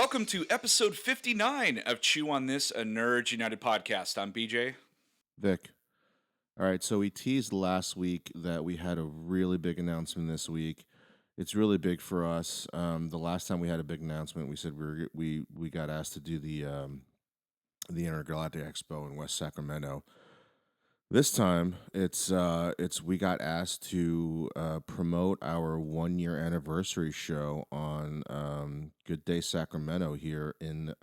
Welcome to episode 59 of Chew on This, a Nerds United podcast. I'm BJ. Vic. All right, so we teased last week that we had a really big announcement this week. It's really big for us. The last time we had a big announcement, we said we got asked to do the Intergalactic Expo in West Sacramento. This time, it's we got asked to promote our 1 year anniversary show on Good Day Sacramento here in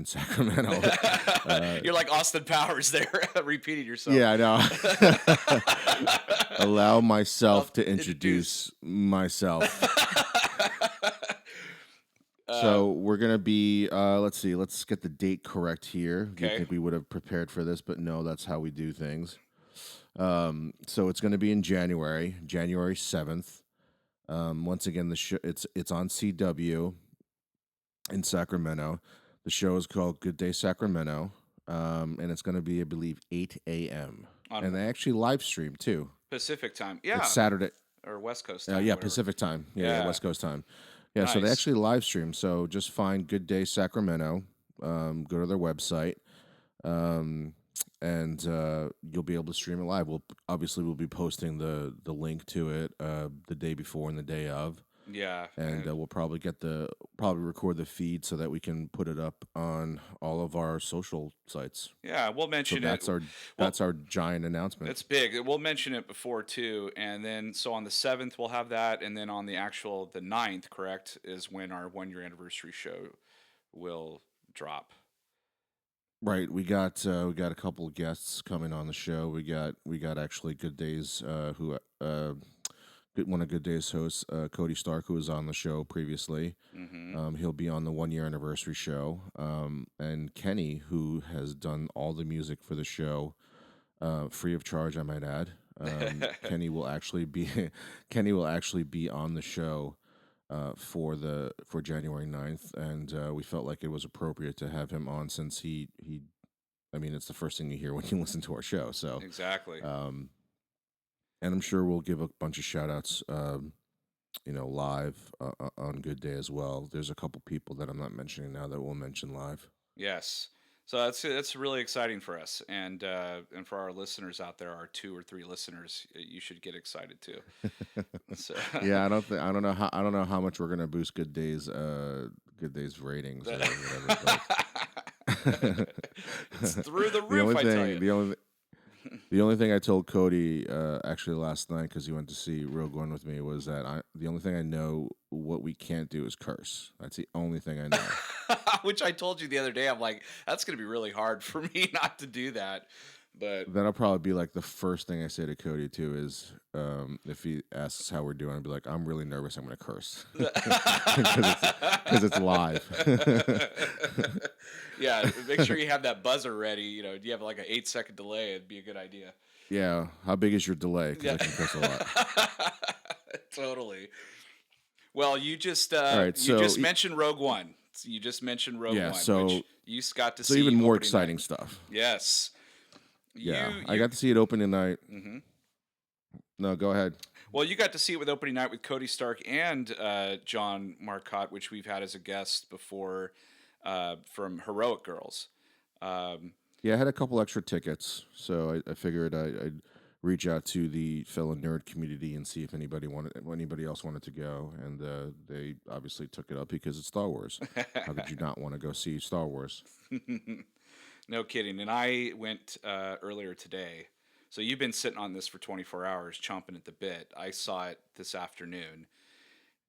Sacramento. You're like Austin Powers there, repeating yourself. Yeah, I know. Allow myself to introduce myself. So we're going to be, let's see, let's get the date correct here. Okay. You think we would have prepared for this, but no, that's how we do things. So it's going to be in January 7th. Once again, it's on CW in Sacramento. The show is called Good Day Sacramento, and it's going to be, I believe, 8 a.m. And they actually live stream, too. Pacific time. Yeah. It's Saturday. Or West Coast time. Yeah, Pacific time. Yeah, West Coast time. Yeah, Nice. So they actually live stream. So just find Good Day Sacramento, go to their website, and you'll be able to stream it live. We'll be posting the link to it the day before and the day of. Yeah. And we'll probably record the feed so that we can put it up on all of our social sites. Yeah, we'll mention So that's our giant announcement. It's big. We'll mention it before too, and then so on the 7th we'll have that, and then on the 9th, correct, is when our 1 year anniversary show will drop. Right, we got a couple of guests coming on the show. We got actually Good Days one of Good Days hosts, Cody Stark, who was on the show previously. Mm-hmm. He'll be on the 1 year anniversary show. And Kenny, who has done all the music for the show, free of charge, I might add. Kenny will actually be on the show for January 9th, and we felt like it was appropriate to have him on since it's the first thing you hear when you listen to our show. So Exactly. And I'm sure we'll give a bunch of shout outs, live on Good Day as well. There's a couple people that I'm not mentioning now that we'll mention live. Yes. So that's really exciting for us, and for our listeners out there, our 2 or 3 listeners, you should get excited too. So. Yeah, I don't know how much we're gonna boost Good Day's ratings or whatever. It's through the roof. I tell you. The only thing I told Cody actually last night, because he went to see Rogue One with me, was that the only thing I know what we can't do is curse. That's the only thing I know. Which I told you the other day. I'm like, that's going to be really hard for me not to do that. But that'll probably be like the first thing I say to Cody too is if he asks how we're doing, I'll be like, I'm really nervous. I'm going to curse because it's live. Yeah, make sure you have that buzzer ready. Do you have like an 8-second delay? It'd be a good idea. Yeah. How big is your delay? Because I can curse a lot. Totally. Well, you just right, mentioned Rogue One. You just mentioned Rogue One, so, which you got to see. So even more exciting night. Stuff. Yes. I got to see it opening night. Mm-hmm. No, go ahead. Well, you got to see it with opening night with Cody Stark and John Marcotte, which we've had as a guest before from Heroic Girls. Yeah, I had a couple extra tickets, so I figured I'd reach out to the fellow nerd community and see if anybody else wanted to go, and they obviously took it up because it's Star Wars. How could you not want to go see Star Wars? No kidding. And I went earlier today. So you've been sitting on this for 24 hours, chomping at the bit. I saw it this afternoon,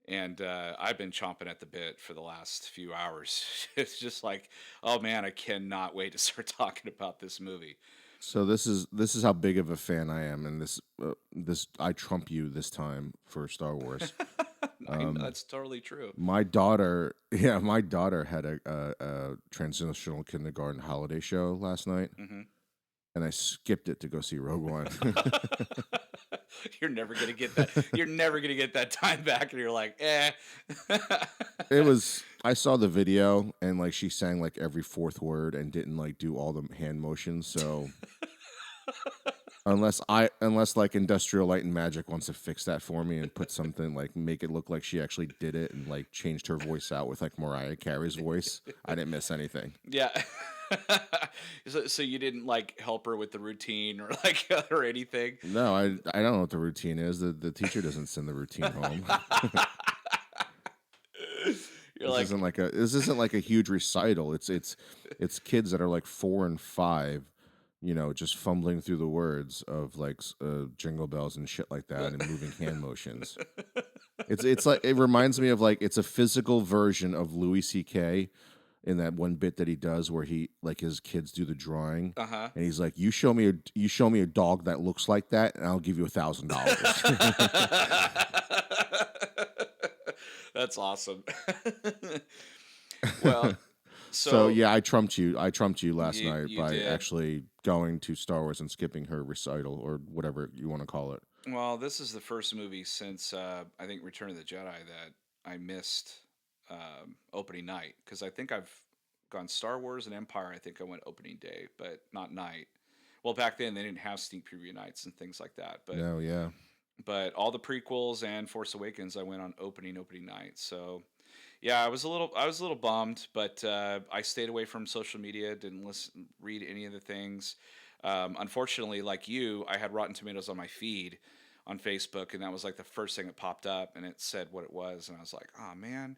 and I've been chomping at the bit for the last few hours. It's just like, oh man, I cannot wait to start talking about this movie. So this is how big of a fan I am, and this I trump you this time for Star Wars. That's totally true. My daughter had a transitional kindergarten holiday show last night, and I skipped it to go see Rogue One. You're never gonna get that. You're never gonna get that time back, and you're like, eh. I saw the video, and like she sang like every fourth word and didn't like do all the hand motions, so unless like Industrial Light and Magic wants to fix that for me and put something like make it look like she actually did it and like changed her voice out with like Mariah Carey's voice, I didn't miss anything. Yeah. So you didn't like help her with the routine or like or anything. No, I don't know what the routine is. The teacher doesn't send the routine home. You're like, This isn't like a huge recital. It's kids that are like 4 and 5, just fumbling through the words of like jingle bells and shit like that and moving hand motions. It's like it reminds me of like it's a physical version of Louis C.K. in that one bit that he does where he like his kids do the drawing uh-huh. and he's like, you show me a dog that looks like that and I'll give you $1,000. That's awesome. Well, So so yeah, I trumped you last you night you by did. actually going to Star Wars and skipping her recital or whatever you want to call it. Well, this is the first movie since I think Return of the Jedi that I missed opening night because I think I've gone Star Wars and Empire. I think I went opening day, but not night. Well, back then they didn't have sneak preview nights and things like that. No, yeah. But all the prequels and Force Awakens, I went on opening night. So yeah, I was a little bummed, but I stayed away from social media, didn't read any of the things. Unfortunately, like you, I had Rotten Tomatoes on my feed on Facebook, and that was like the first thing that popped up, and it said what it was, and I was like, oh man,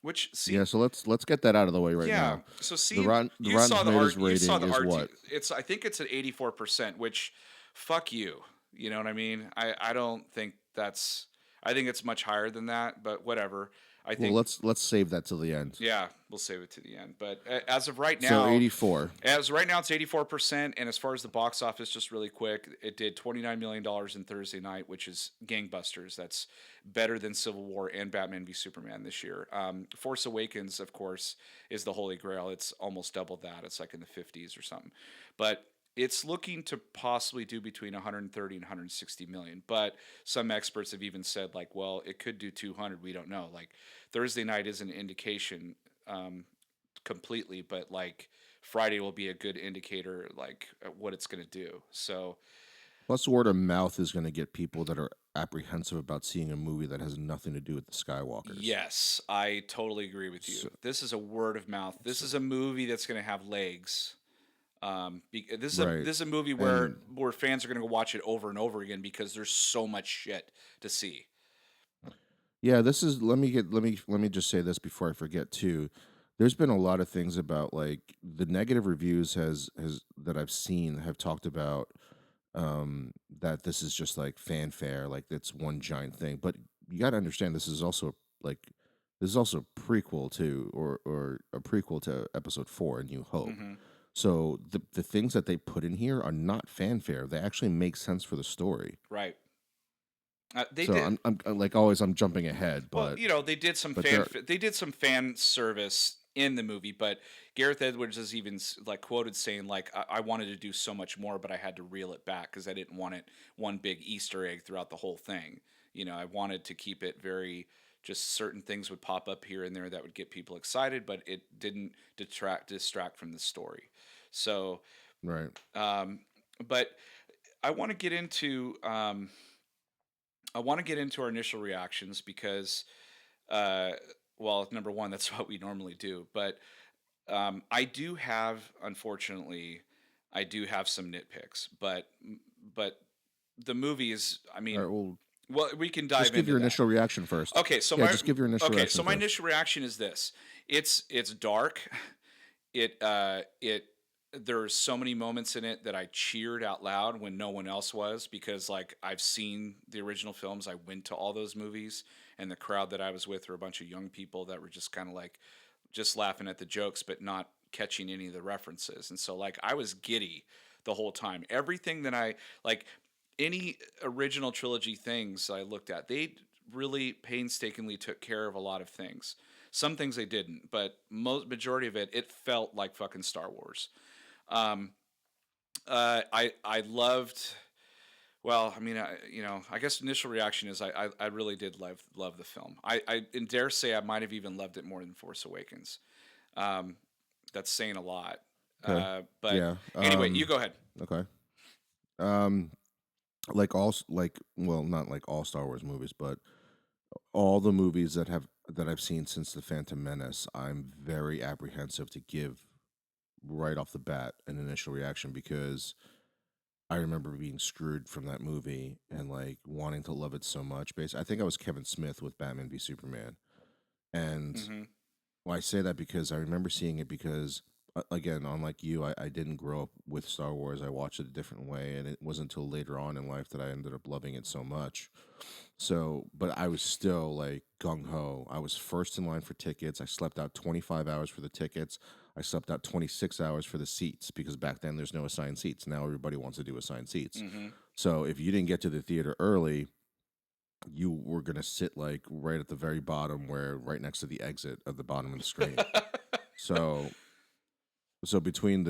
which Yeah, see, so let's get that out of the way right yeah. now. So The seeing Rotten the you Rotten saw the Tomatoes art, you saw rating the is RT. what? I think it's at 84%, which fuck you. You know what I mean? I don't think that's. I think it's much higher than that, but whatever. I Well, think let's save that till the end. yeah, we'll save it to the end. But as of right So now, 84. it's 84%. And as far as the box office, just really quick, it did $29 million in Thursday night, which is gangbusters. That's better than Civil War and Batman v Superman this year. Force Awakens, of course, is the holy grail. It's almost double that. It's like in the 50s or something. But it's looking to possibly do between 130 and 160 million, but some experts have even said like, well, it could do 200. We don't know. Like Thursday night is an indication um, completely, but like Friday will be a good indicator like what it's going to do. So Plus, word of mouth is going to get people that are apprehensive about seeing a movie that has nothing to do with the Skywalkers. yes, I totally agree with you. So, This is a word of mouth. This so is a movie that's going to have legs. right, This is a movie and where fans are going to go watch it over and over again because there's so much shit to see. yeah, this is. Let me just say this before I forget too. There's been a lot of things about like the negative reviews has that I've seen have talked about that this is just like fanfare, like it's one giant thing. But you got to understand like this is also a prequel to or a prequel to Episode 4, A New Hope. Hmm. So the things that they put in here are not fanfare. They actually make sense for the story. Right. They So did. I'm like always I'm jumping ahead, Well, they did some but there fan service in the movie, but Gareth Edwards is even like quoted saying like I wanted to do so much more, but I had to reel it back because I didn't want it one big Easter egg throughout the whole thing. I wanted to keep it very just certain things would pop up here and there that would get people excited, but it didn't distract from the story. So, right. um, but I want to get into our initial reactions because uh, well, number one, that's what we normally do. But I do have, unfortunately, I do have some nitpicks. But the movie is, I All mean, right. Well, well, we can just dive give into your that. initial reaction first. Okay, so Yeah, my just give your initial okay, so reaction my first. initial reaction is this. It's dark. It there's so many moments in it that I cheered out loud when no one else was because like I've seen the original films. I went to all those movies and the crowd that I was with were a bunch of young people that were just kind of like just laughing at the jokes but not catching any of the references. And so like I was giddy the whole time. Everything that I like any original trilogy things I looked at, they really painstakingly took care of a lot of things. Some things they didn't, but majority of it, it felt like fucking Star Wars. Um, I loved. Well, I mean, I guess initial reaction is I really did love the film. I and dare say I might have even loved it more than Force Awakens. Um, that's saying a lot. Okay. But Yeah. anyway, you go ahead. Okay. Um, well, not like all Star Wars movies, but all the movies that I've seen since the Phantom Menace, I'm very apprehensive to give right off the bat an initial reaction because I remember being screwed from that movie and like wanting to love it so much. I think I was Kevin Smith with Batman v Superman, and Hmm. well, I say that because I remember seeing it because, again, unlike you, I didn't grow up with Star Wars. I watched it a different way, and it wasn't until later on in life that I ended up loving it so much. So, but I was still like gung ho. I was first in line for tickets. I slept out 25 hours for the tickets. I slept out 26 hours for the seats because back then there's no assigned seats. Now everybody wants to do assigned seats. Hmm. So if you didn't get to the theater early, you were going to sit like right at the very bottom where right next to the exit of the bottom of the screen. So between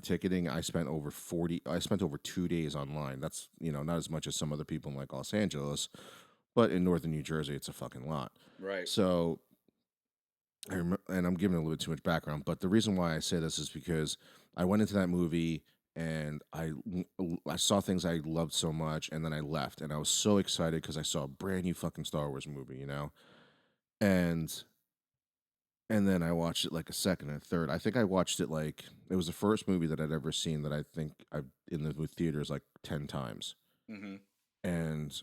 ticketing, I spent over 2 days online. That's, not as much as some other people in like Los Angeles, but in northern New Jersey, it's a fucking lot. Right. So and I'm giving a little bit too much background, but the reason why I say this is because I went into that movie and I saw things I loved so much, and then I left, and I was so excited because I saw a brand new fucking Star Wars movie, and then I watched it like a second and a third. I think I watched it like it was the first movie that I'd ever seen that I think I've in the theaters like 10 times, Hmm. and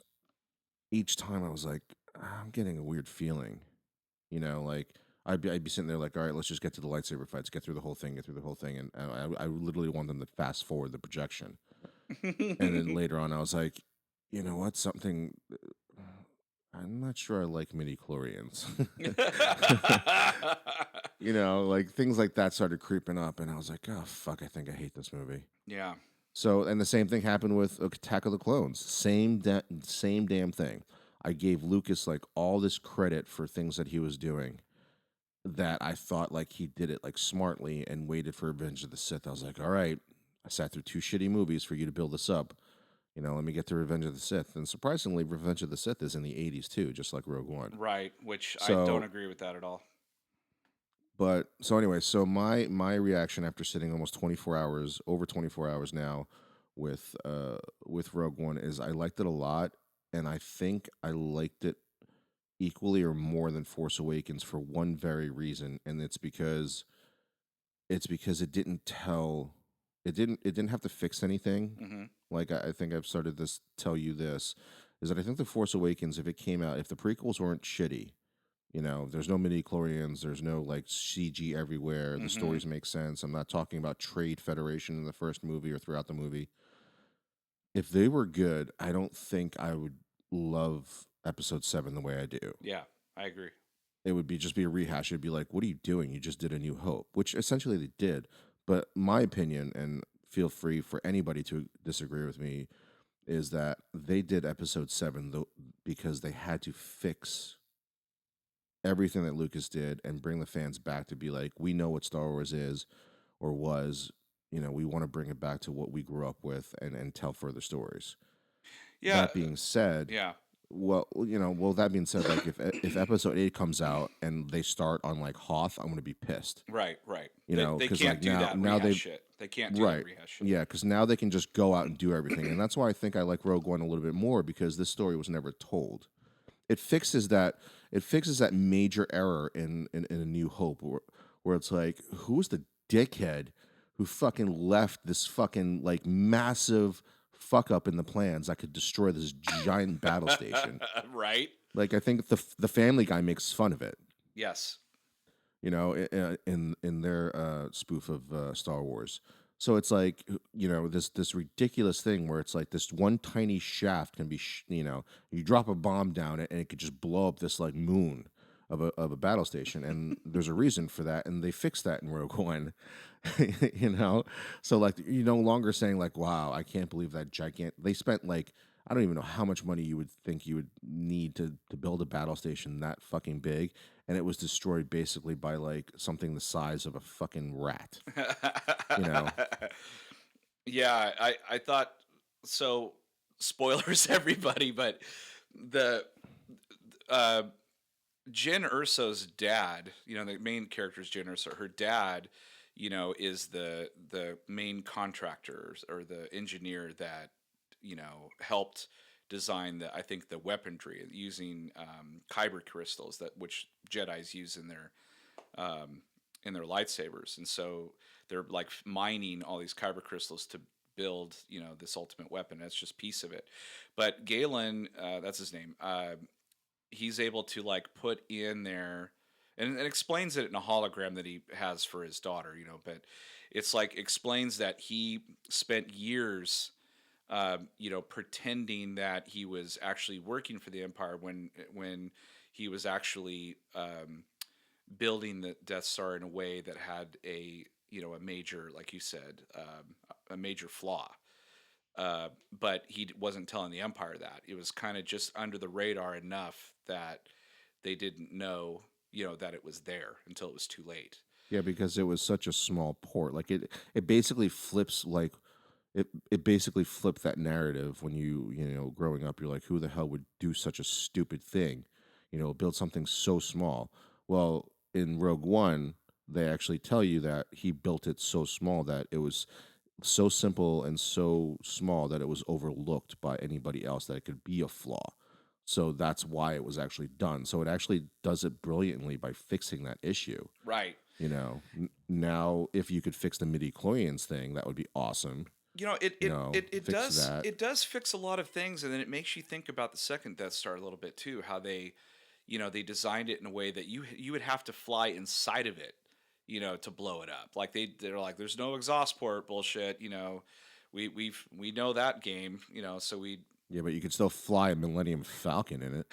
each time I was like, I'm getting a weird feeling. Like I'd be sitting there like, all right, let's just get to the lightsaber fights, get through the whole thing, and I literally want them to fast forward the projection. And then later on, I was like, you know what, something. I'm not sure I like midi chlorians. Like things like that started creeping up, and I was like, oh fuck, I think I hate this movie. Yeah. So, and the same thing happened with Attack of the Clones. Same damn thing. I gave Lucas like all this credit for things that he was doing, that I thought like he did it like smartly and waited for Revenge of the Sith. I was like, all right, I sat through two shitty movies for you to build this up. Let me get to Revenge of the Sith. And surprisingly, Revenge of the Sith is in the 80s too, just like Rogue One. Right. Which I don't So, agree with that at all. anyway, so my reaction after sitting almost 24 hours, over 24 hours now, with Rogue One is I liked it a lot, and I think I liked it equally or more than Force Awakens for one very reason, and it's because it didn't have to fix anything. Hmm. Like I think I've started this tell you this is that I think the Force Awakens, if it came out, if the prequels weren't shitty, there's no midi chlorians, there's no like CG everywhere, the Hmm. stories make sense. I'm not talking about Trade Federation in the first movie or throughout the movie. If they were good, I don't think I would love Episode 7 the way I do. Yeah, I agree. It would just be a rehash. It'd be like, what are you doing? You just did A New Hope, which essentially they did. But my opinion, and feel free for anybody to disagree with me, is that they did Episode 7 because they had to fix everything that Lucas did and bring the fans back to be like, we know what Star Wars is or was. We want to bring it back to what we grew up with and tell further stories. Yeah. That being said, Yeah. that being said, like if Episode 8 comes out and they start on like Hoth, I'm gonna be pissed. Right. Right. They Because can't like do that now rehash they shit. They can't do that right, rehash shit. yeah, because now they can just go out and do everything, and that's why I think I like Rogue One a little bit more because this story was never told. It fixes that. It fixes that major error in A New Hope, where it's like, who's the dickhead who fucking left this fucking like massive fuck up in the plans that could destroy this giant battle station? Right. Like I think the Family Guy makes fun of it, Yes. in their spoof of Star Wars. So it's like this ridiculous thing where it's like this one tiny shaft can be you drop a bomb down it and it could just blow up this like moon of a battle station, and there's a reason for that, and they fixed that in Rogue One. So like you're no longer saying like, wow, I can't believe that gigantic. They spent like, I don't even know how much money you would think you would need to build a battle station that fucking big, and it was destroyed basically by like something the size of a fucking rat. You know, Yeah, I thought so. Spoilers, everybody, but the uh, Jyn Erso's dad, the main character is Jyn Erso. Her dad, is the main contractor or the engineer that helped design I think the weaponry using kyber crystals that which Jedi's use um, in their lightsabers, and so they're like mining all these kyber crystals to build this ultimate weapon. That's just a piece of it. But Galen, that's his name. He's able to like put in there and explains it in a hologram that he has for his daughter, but it's like explains that he spent years pretending that he was actually working for the Empire when he was actually building the Death Star in a way that had a major, like you said, a major flaw. But he wasn't telling the Empire that. It was kind of just under the radar enough that they didn't know, that it was there until it was too late. Yeah, because it was such a small port. Like it basically flips like it basically flipped that narrative when growing up you're like, who the hell would do such a stupid thing? Build something so small. Well, in Rogue One, they actually tell you that he built it so small that it was so simple and so small that it was overlooked by anybody else that it could be a flaw. So that's why it was actually done. So it actually does it brilliantly by fixing that issue. Right. Now if you could fix the midi-chlorians thing, that would be awesome. It Fix does that. it does fix a lot of things, and then it makes you think about the second Death Star a little bit too. How they designed it in a way that you would have to fly inside of it, to blow it up. Like they're like, there's no exhaust port bullshit. We know that game. So we. Yeah, but you could still fly a Millennium Falcon in it.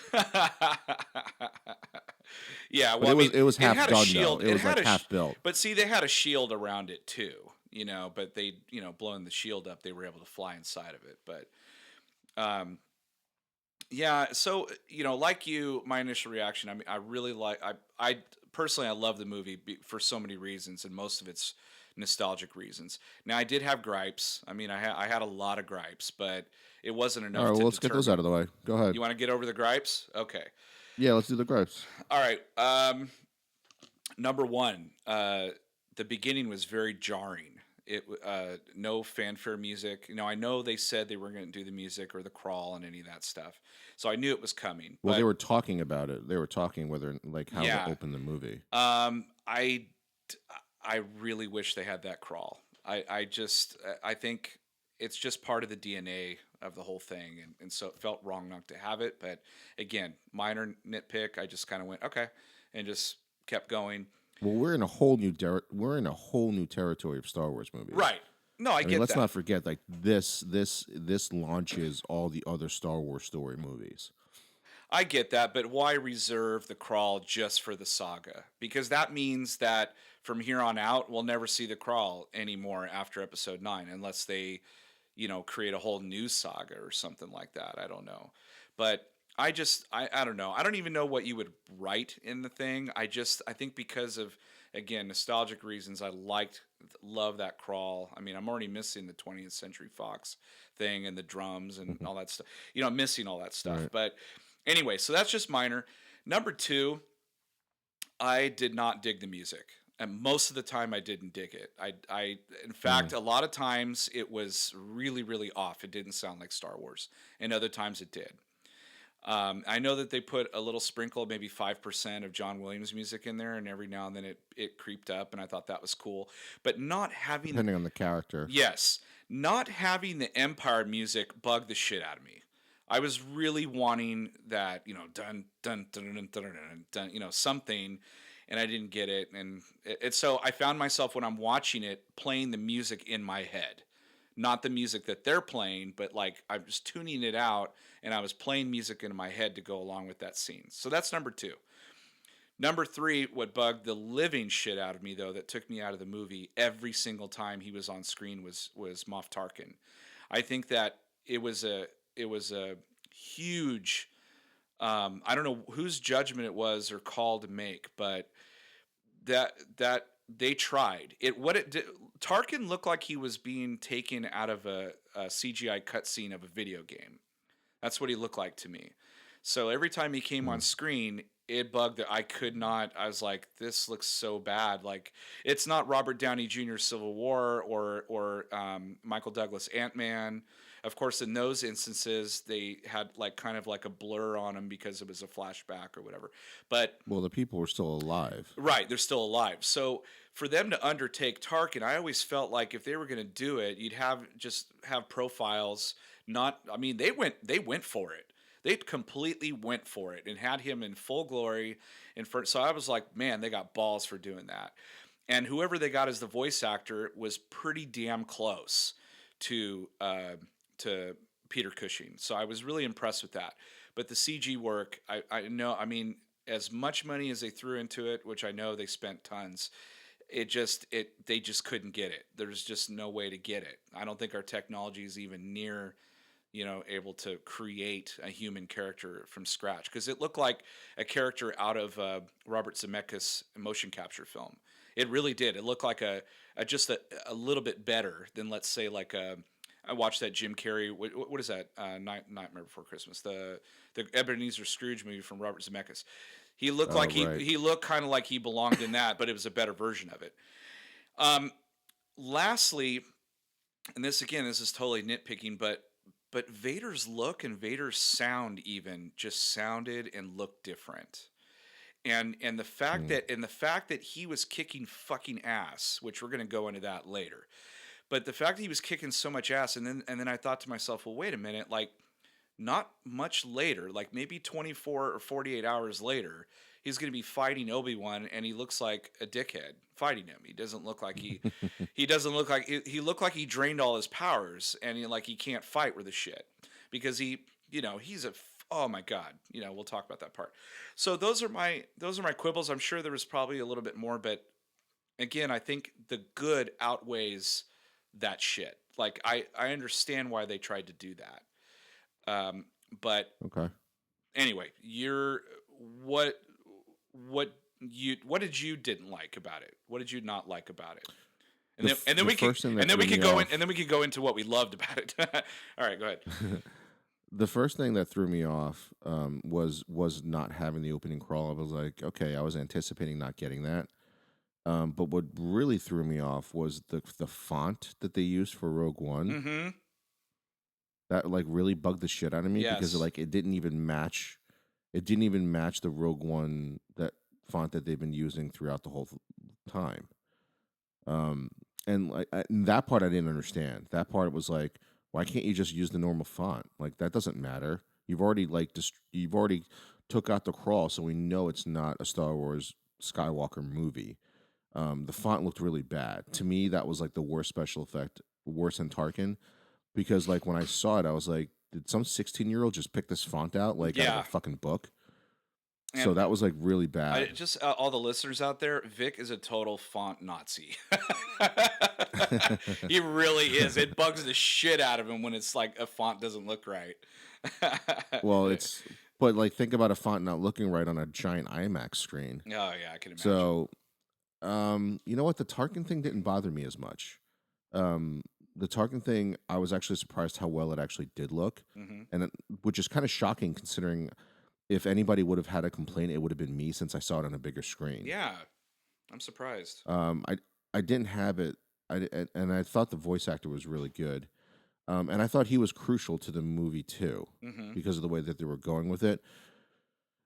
Yeah, But well, it was it half had a done shield. though. It It was had like half built. but see, they had a shield around it too. But they, blowing the shield up, they were able to fly inside of it. But um, yeah, so like you, my initial reaction. I mean, I really like. I personally, I love the movie for so many reasons, and most of it's nostalgic reasons. Now, I did have gripes. I mean, I had a lot of gripes, but it wasn't All enough right, to well, let's get those out determine. of the way. Go ahead. You want to get over the gripes? Okay. Yeah, let's do the gripes. All right. Number one, the beginning was very jarring. No fanfare music. I know they said they were going to do the music or the crawl and any of that stuff, so I knew it was coming. Well, they But were talking about it. They were talking whether like how to yeah, open the movie. um, I I really wish they had that crawl. I think it's just part of the DNA of the whole thing, and so it felt wrong not to have it. But again, minor nitpick. I just kind of went okay, and just kept going. Well, we're in a whole new territory of Star Wars movies. Right. No, I I mean, get let's that. not forget like this launches all the other Star Wars story movies. I get that, but why reserve the crawl just for the saga? Because that means that from here on out, we'll never see the crawl anymore after episode 9, unless they, create a whole new saga or something like that. I don't know. But I don't know. I don't even know what you would write in the thing. I think because of, again, nostalgic reasons, love that crawl. I mean, I'm already missing the 20th Century Fox thing and the drums and all that stuff. I'm missing all that stuff. Right. But anyway, so that's just minor. Number two, I did not dig the music. And most of the time, I didn't dig it. In fact, Mm. a lot of times it was really, really off. It didn't sound like Star Wars, and other times it did. I know that they put a little sprinkle, maybe 5% of John Williams music in there, and every now and then it creeped up, and I thought that was cool. But not having Depending on the character. yes, not having the Empire music bugged the shit out of me. I was really wanting that, dun dun dun dun dun dun, dun something, and I didn't get it, and so I found myself when I'm watching it playing the music in my head, not the music that they're playing, but like I was tuning it out and I was playing music in my head to go along with that scene. So that's number two. Number three, what bugged the living shit out of me though, that took me out of the movie every single time he was on screen was Moff Tarkin. I think that it was a huge. I don't know whose judgment it was or call to make, but that they tried it. What it did, Tarkin looked like he was being taken out of a CGI cutscene of a video game. That's what he looked like to me. So every time he came on Mm. screen, it bugged that I could not. I was like, this looks so bad. Like, it's not Robert Downey Jr. Civil War or Michael Douglas Ant-Man. Of course, in those instances, they had like kind of like a blur on him because it was a flashback or whatever. But Well, the people were still alive. right, they're still alive. So for them to undertake Tarkin, I always felt like if they were going to do it, you'd have profiles. Not, I mean, they went for it. They completely went for it and had him in full glory. So I was like, man, they got balls for doing that. And whoever they got as the voice actor was pretty damn close to to Peter Cushing. So I was really impressed with that. But the CG work, I know, I mean, as much money as they threw into it, which I know they spent tons, they just couldn't get it. There's just no way to get it. I don't think our technology is even near, able to create a human character from scratch because it looked like a character out of Robert Zemeckis' motion capture film. It really did. It looked like a little bit better than, let's say, like a. I watched that Jim Carrey. What is that? Nightmare Before Christmas. The Ebenezer Scrooge movie from Robert Zemeckis. He looked Oh, like right. he looked kind of like he belonged in that, but it was a better version of it. Um, Lastly, and this is totally nitpicking, but Vader's look and Vader's sound even just sounded and looked different. And Mm. the fact that he was kicking fucking ass, which we're gonna go into that later. But the fact that he was kicking so much ass, and then I thought to myself, well, wait a minute, like not much later, like maybe 24 or 48 hours later, he's going to be fighting Obi-Wan and he looks like a dickhead fighting him. He doesn't look like he doesn't look like he looked like he drained all his powers and he can't fight with the shit because he's oh my god, we'll talk about that part. So those are my quibbles. I'm sure there was probably a little bit more, but again, I think the good outweighs that shit. Like I understand why they tried to do that. Um, but Okay. anyway, what what did you didn't like about it? What did you not like about it? And then and then The we could first thing and that then we threw could me go in and off then we could go into what we loved about it. All right, go ahead. the first thing that threw me off was not having the opening crawl. I was like, okay, I was anticipating not getting that. But what really threw me off was the font that they used for Rogue One. Mm-hmm. That like really bugged the shit out of me because Yes. it didn't even match. It didn't even match the Rogue One that font that they've been using throughout the whole time. Um, and and that part I didn't understand. That part was like, why can't you just use the normal font? Like that doesn't matter. You've already took out the crawl, so we know it's not a Star Wars Skywalker movie. The font looked really bad to me. That was like the worst special effect, worse than Tarkin, because like when I saw it, I was like, did some 16-year-old just pick this font out like out of a Yeah. fucking book? So And that was like really I bad. just all the listeners out there, Vic is a total font Nazi. He really is. It bugs the shit out of him when it's like a font doesn't look right. Well, it's but like think about a font not looking right on a giant IMAX screen. Oh yeah, I can imagine. So, you know what? The Tarkin thing didn't bother me as much. The Tarkin thing, I was actually surprised how well it actually did look, Hmm. which is kind of shocking considering if anybody would have had a complaint, it would have been me since I saw it on a bigger screen. Yeah, I'm surprised. Um, I I didn't have it. And I thought the voice actor was really good. And I thought he was crucial to the movie too, Hmm. because of the way that they were going with it.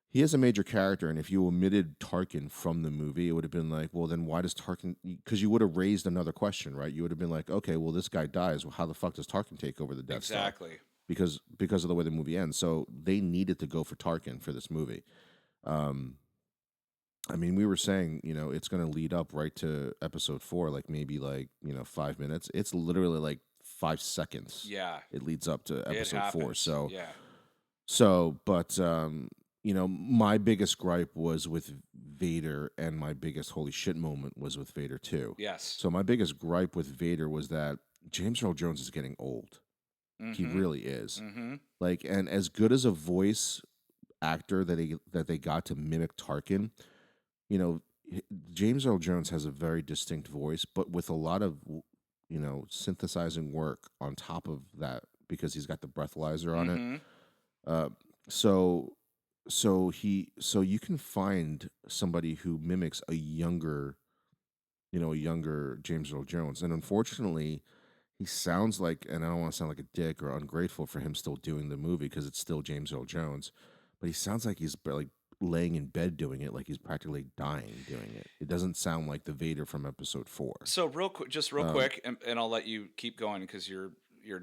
He is a major character, and if you omitted Tarkin from the movie, it would have been like, well, then why does Tarkin? Because you would have raised another question, right? You would have been like, okay, well, this guy dies. Well, how the fuck does Tarkin take over the Death Star? Exactly. Because of the way the movie ends. So they needed to go for Tarkin for this movie. Um, I mean, we were saying, it's going to lead up right to Episode 4, like maybe 5 minutes. It's literally like 5 seconds. Yeah, It leads up to it Episode 4. happens. So Yeah. but my biggest gripe was with Vader, and my biggest holy shit moment was with Vader too. Yes. So my biggest gripe with Vader was that James Earl Jones is getting old. He Mm-hmm. really is. Mm-hmm. Like, and as good as a voice actor that they got to mimic Tarkin, you know, James Earl Jones has a very distinct voice, but with a lot of synthesizing work on top of that because he's got the breathalyzer on it. Mm-hmm. Uh, so so you can find somebody who mimics a younger, a younger James Earl Jones, and unfortunately, he sounds like, and I don't want to sound like a dick or ungrateful for him still doing the movie because it's still James Earl Jones, but he sounds like he's like laying in bed doing it, like he's practically dying doing it. It doesn't sound like the Vader from Episode 4. So real quick, just real Um, quick, and I'll let you keep going because you're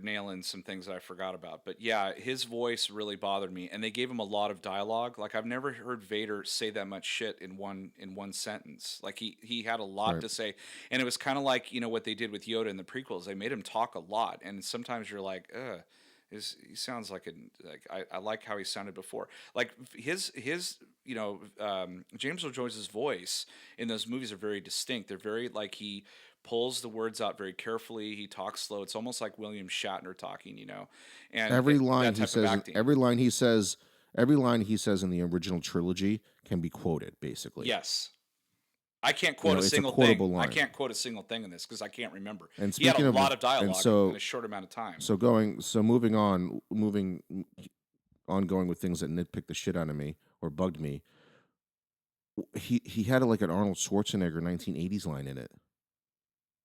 nailing some things that I forgot about. But yeah, his voice really bothered me, and they gave him a lot of dialogue. Like I've never heard Vader say that much shit in one sentence. Like he had a lot right. to say, and it was kind of like what they did with Yoda in the prequels. They made him talk a lot, and sometimes you're like, ugh. He sounds like I like how he sounded before. Like his James Earl Jones's voice in those movies are very distinct. They're very like he pulls the words out very carefully. He talks slow. It's almost like William Shatner talking, and Every line that he type of says, acting. every line he says in the original trilogy can be quoted, basically. Yes. I can't quote a It's a single thing. quotable I line. can't quote a single thing in this because I can't remember. And He had a speaking of lot of and dialogue in a so short amount of time. moving on, going with things that nitpick the shit out of me or bugged me. He had like an Arnold Schwarzenegger 1980s line in it.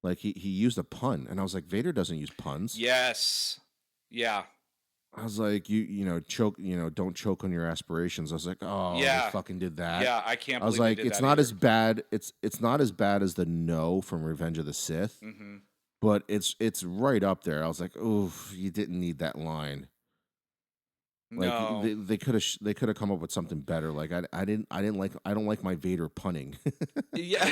Like he used a pun, and I was like, Vader doesn't use puns. Yes. Yeah. I was like, choke, don't choke on your aspirations. I was like, oh, they Yeah. fucking did that. Yeah. I can't I was believe they like, did it's that not either. as bad. It's not as bad as the no from Revenge of the Sith, Mm-hmm. but it's right up there. I was like, oof, you didn't need that line. Like No. they could have come up with something better. Like I don't like my Vader punning. Yeah.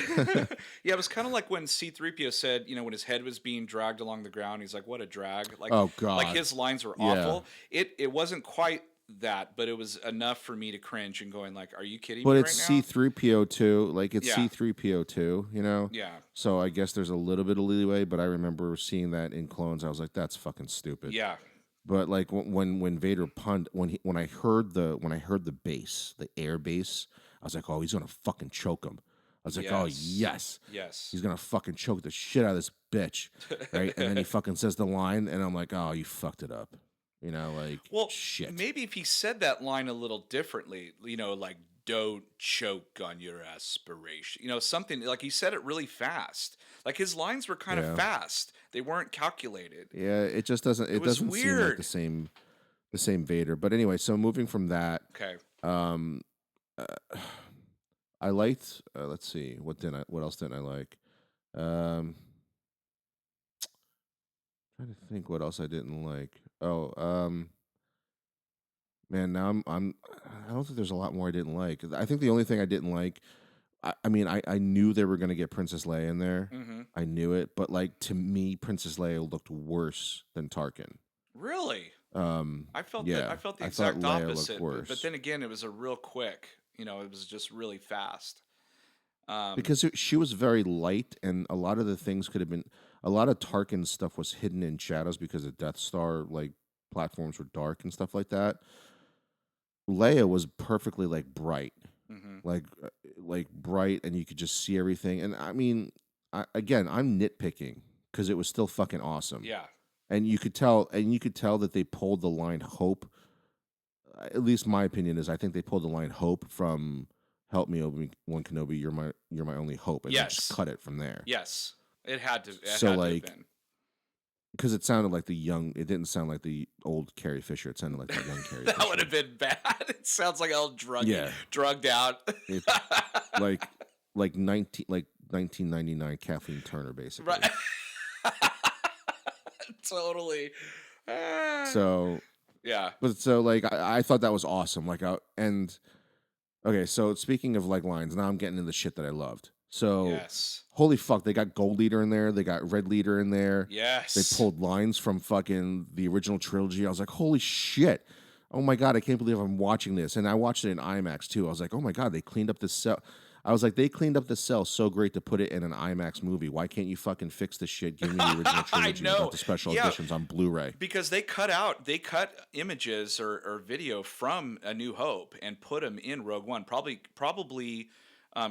Yeah, it was kind of like when C3PO said, when his head was being dragged along the ground, he's like, "What a drag." Oh Like God, his lines were yeah. awful. It wasn't quite that, but it was enough for me to cringe and going like, "Are you kidding But me it's right now?" C3PO too. Like it's Yeah. C3PO too. Yeah. So I guess there's a little bit of leeway. But I remember seeing that in Clones. I was like, that's fucking stupid. Yeah. But like when Vader punned when I heard the bass, the air bass, I was like, oh, he's gonna fucking choke him. I was like, oh Yes. yes, Yes. he's gonna fucking choke the shit out of this bitch, right? And then he fucking says the line, and I'm like, oh, you fucked it up, like Well, shit. maybe if he said that line a little differently, like "don't choke on your aspiration," something like he said it really fast. Like his lines were kind of Yeah, fast; they weren't calculated. yeah. It It was doesn't seem like weird. the same Vader. But anyway, so moving from that, Okay. um, uh, I liked. Let's see, what else didn't I like? Um, Trying to think what else I didn't like. Oh, man, now I don't think there's a lot more I didn't like. I think the only thing I didn't like, I mean, I knew they were gonna get Princess Leia in there. Mm-hmm. I knew it, but like to me, Princess Leia looked worse than Tarkin. Really? I felt that. Yeah, I felt the I thought exact Leia looked opposite. But worse then again, it was a real quick. It was just really fast. Um, because she was very light, and a lot of the things could have been a lot of Tarkin's stuff was hidden in shadows because the Death Star like platforms were dark and stuff like that. Leia was perfectly like bright, mhm. like like bright, and you could just see everything. And I mean, again, I'm nitpicking because it was still fucking awesome, Yeah. and you could tell that they pulled the line "Hope." At least my opinion is, I think they pulled the line "Hope" from "Help me, Obi Wan Kenobi, you're my only hope," and they just Yes. cut it from there. Yes. It had to. It So had to have like, been. because it didn't sound like the old Carrie Fisher. It sounded like the young Carrie That would Fisher. have been bad. It sounds like all Yeah, drugged out. it like 1999 Kathleen Turner basically. Right. Totally. Ah. So, Yeah. but so like I thought that was awesome. And okay, so speaking of like lines, now I'm getting into the shit that I loved. So Yes. holy fuck, they got Gold Leader in there, they got Red Leader in there. They Yes. pulled lines from fucking the original trilogy. I was like, holy shit. Oh my god, I can't believe I'm watching this. And I watched it in IMAX too. I was like, oh my god, they cleaned up the cell. I was like, they cleaned up the cell so great to put it in an IMAX movie. Why can't you fucking fix this shit? Give me the original I trilogy know. without the special Yeah, editions on Blu-ray. because they cut images or video from A New Hope and put them in Rogue One. Probably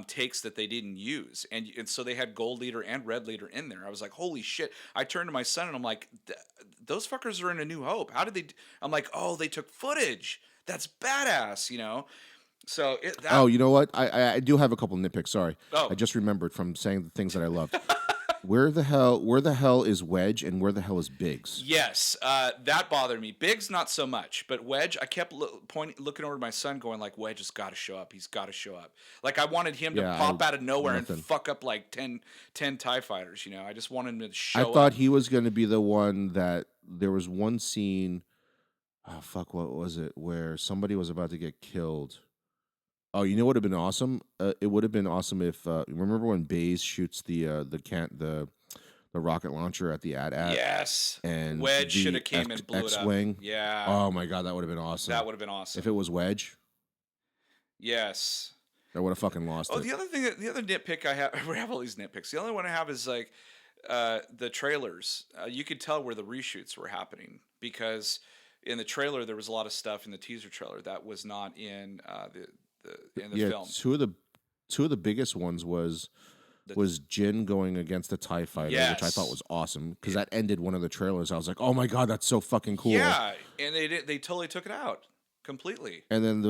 takes that they didn't use, and so they had Gold Leader and Red Leader in there. I was like, holy shit! I turned to my son and I'm like, those fuckers are in A New Hope. How did they? I'm like, oh, they took footage. That's badass, you know. So it that Oh, you know what? I do have a couple nitpicks. Sorry, I oh just remembered from saying the things that I loved. Where the hell is Wedge and where the hell is Biggs? yes, that bothered me. Biggs not so much, but Wedge, I kept looking over at my son, going like, Wedge has got to show up. He's got to show up. Like I wanted him to Yeah, I pop out of nowhere and nothing. fuck up like 10 Tie fighters. You know, I just wanted him to I show thought up. he was going to be the one that there was one scene. Oh fuck, what was it? Where somebody was about to get killed. Oh, you know what would have been awesome? It would have been awesome if remember when Baze shoots the rocket launcher at the AT-AT Yes, and Wedge should the have came and blew it up. X-wing. Yeah, Oh my god, that would have been awesome. that would have been If awesome. it was Wedge, Yes. I would have fucking lost Oh, it. the other nitpick I have, we have all these nitpicks. The only one I have is like the trailers. You could tell where the reshoots were happening because in the trailer there was a lot of stuff in the teaser trailer that was not in the Yeah, film. two of the biggest ones The, was Jin going against the TIE fighter, which I thought yes. was awesome because that ended one of the trailers. I was like, oh my god, that's so fucking cool. Yeah, and they totally took it out completely. And then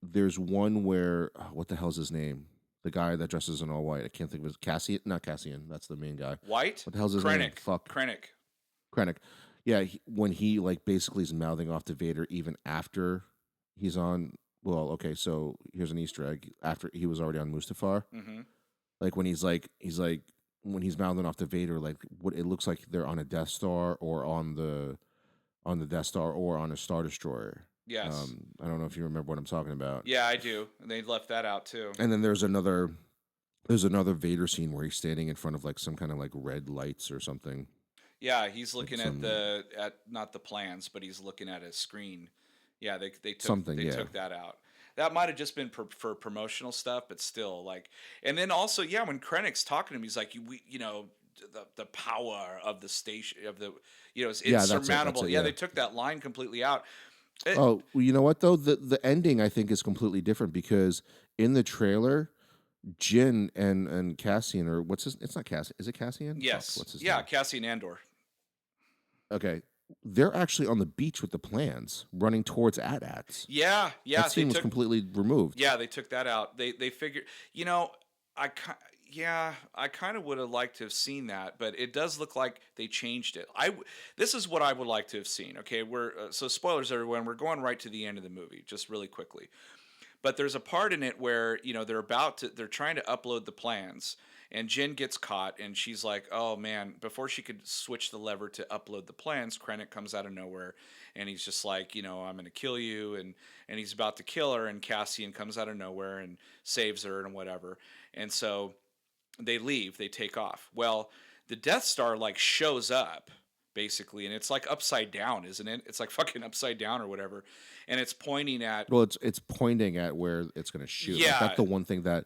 there's one where what the hell's his name? The guy that dresses in all white. I can't think of his Cassian. Not Cassian. That's the main guy. White? What the hell's his name? Fuck. Krennic. Krennic. Yeah, when he like basically is mouthing off to Vader even after he's on. Well, okay, so here's an Easter egg. After he was already on Mustafar, Mm-hmm. like when he's like when he's mouthing off to Vader, like what it looks like they're on a Death Star or on the Death Star or on a Star Destroyer. Yes. I don't know if you remember what I'm talking about. Yeah, I do. And they left that out too. And then there's another Vader scene where he's standing in front of like some kind of like red lights or something. Yeah, he's Like looking some at not the plans, but he's looking at a screen. Yeah, they took something, they yeah. took that out. That might have just been for promotional stuff, but still, like, and then also, yeah, when Krennic's talking to him, he's like, you know, the power of the station of the, you know, it's Yeah, that's it. insurmountable. That's it, Yeah, yeah. they took that line completely out. It, Oh, well, you know what though? The ending I think is completely different because in the trailer, Jin and Cassian or what's his? It's not Cassian. Is it Cassian? Fuck, yes, what's his yeah, name? Cassian Andor. Okay, they're actually on the beach with the plans, running towards AT-ATs. Yeah, yeah, That scene was completely removed. yeah, they took that out. They figured, you know, yeah, I kind of would have liked to have seen that, but it does look like they changed it. This is what I would like to have seen. Okay, we're so spoilers everyone. We're going right to the end of the movie, just really quickly. But there's a part in it where you know they're trying to upload the plans, and Jen gets caught, and she's like, "Oh man!" Before she could switch the lever to upload the plans, Krennic comes out of nowhere, and he's just like, you know, "I'm gonna kill you," and he's about to kill her, and Cassian comes out of nowhere and saves her and whatever, and so they leave, they take off. Well, the Death Star like shows up basically, and it's like upside down, isn't it? It's like fucking upside down or whatever, and it's pointing at Well, it's pointing at where it's going to shoot. Like, yeah, that's the one thing that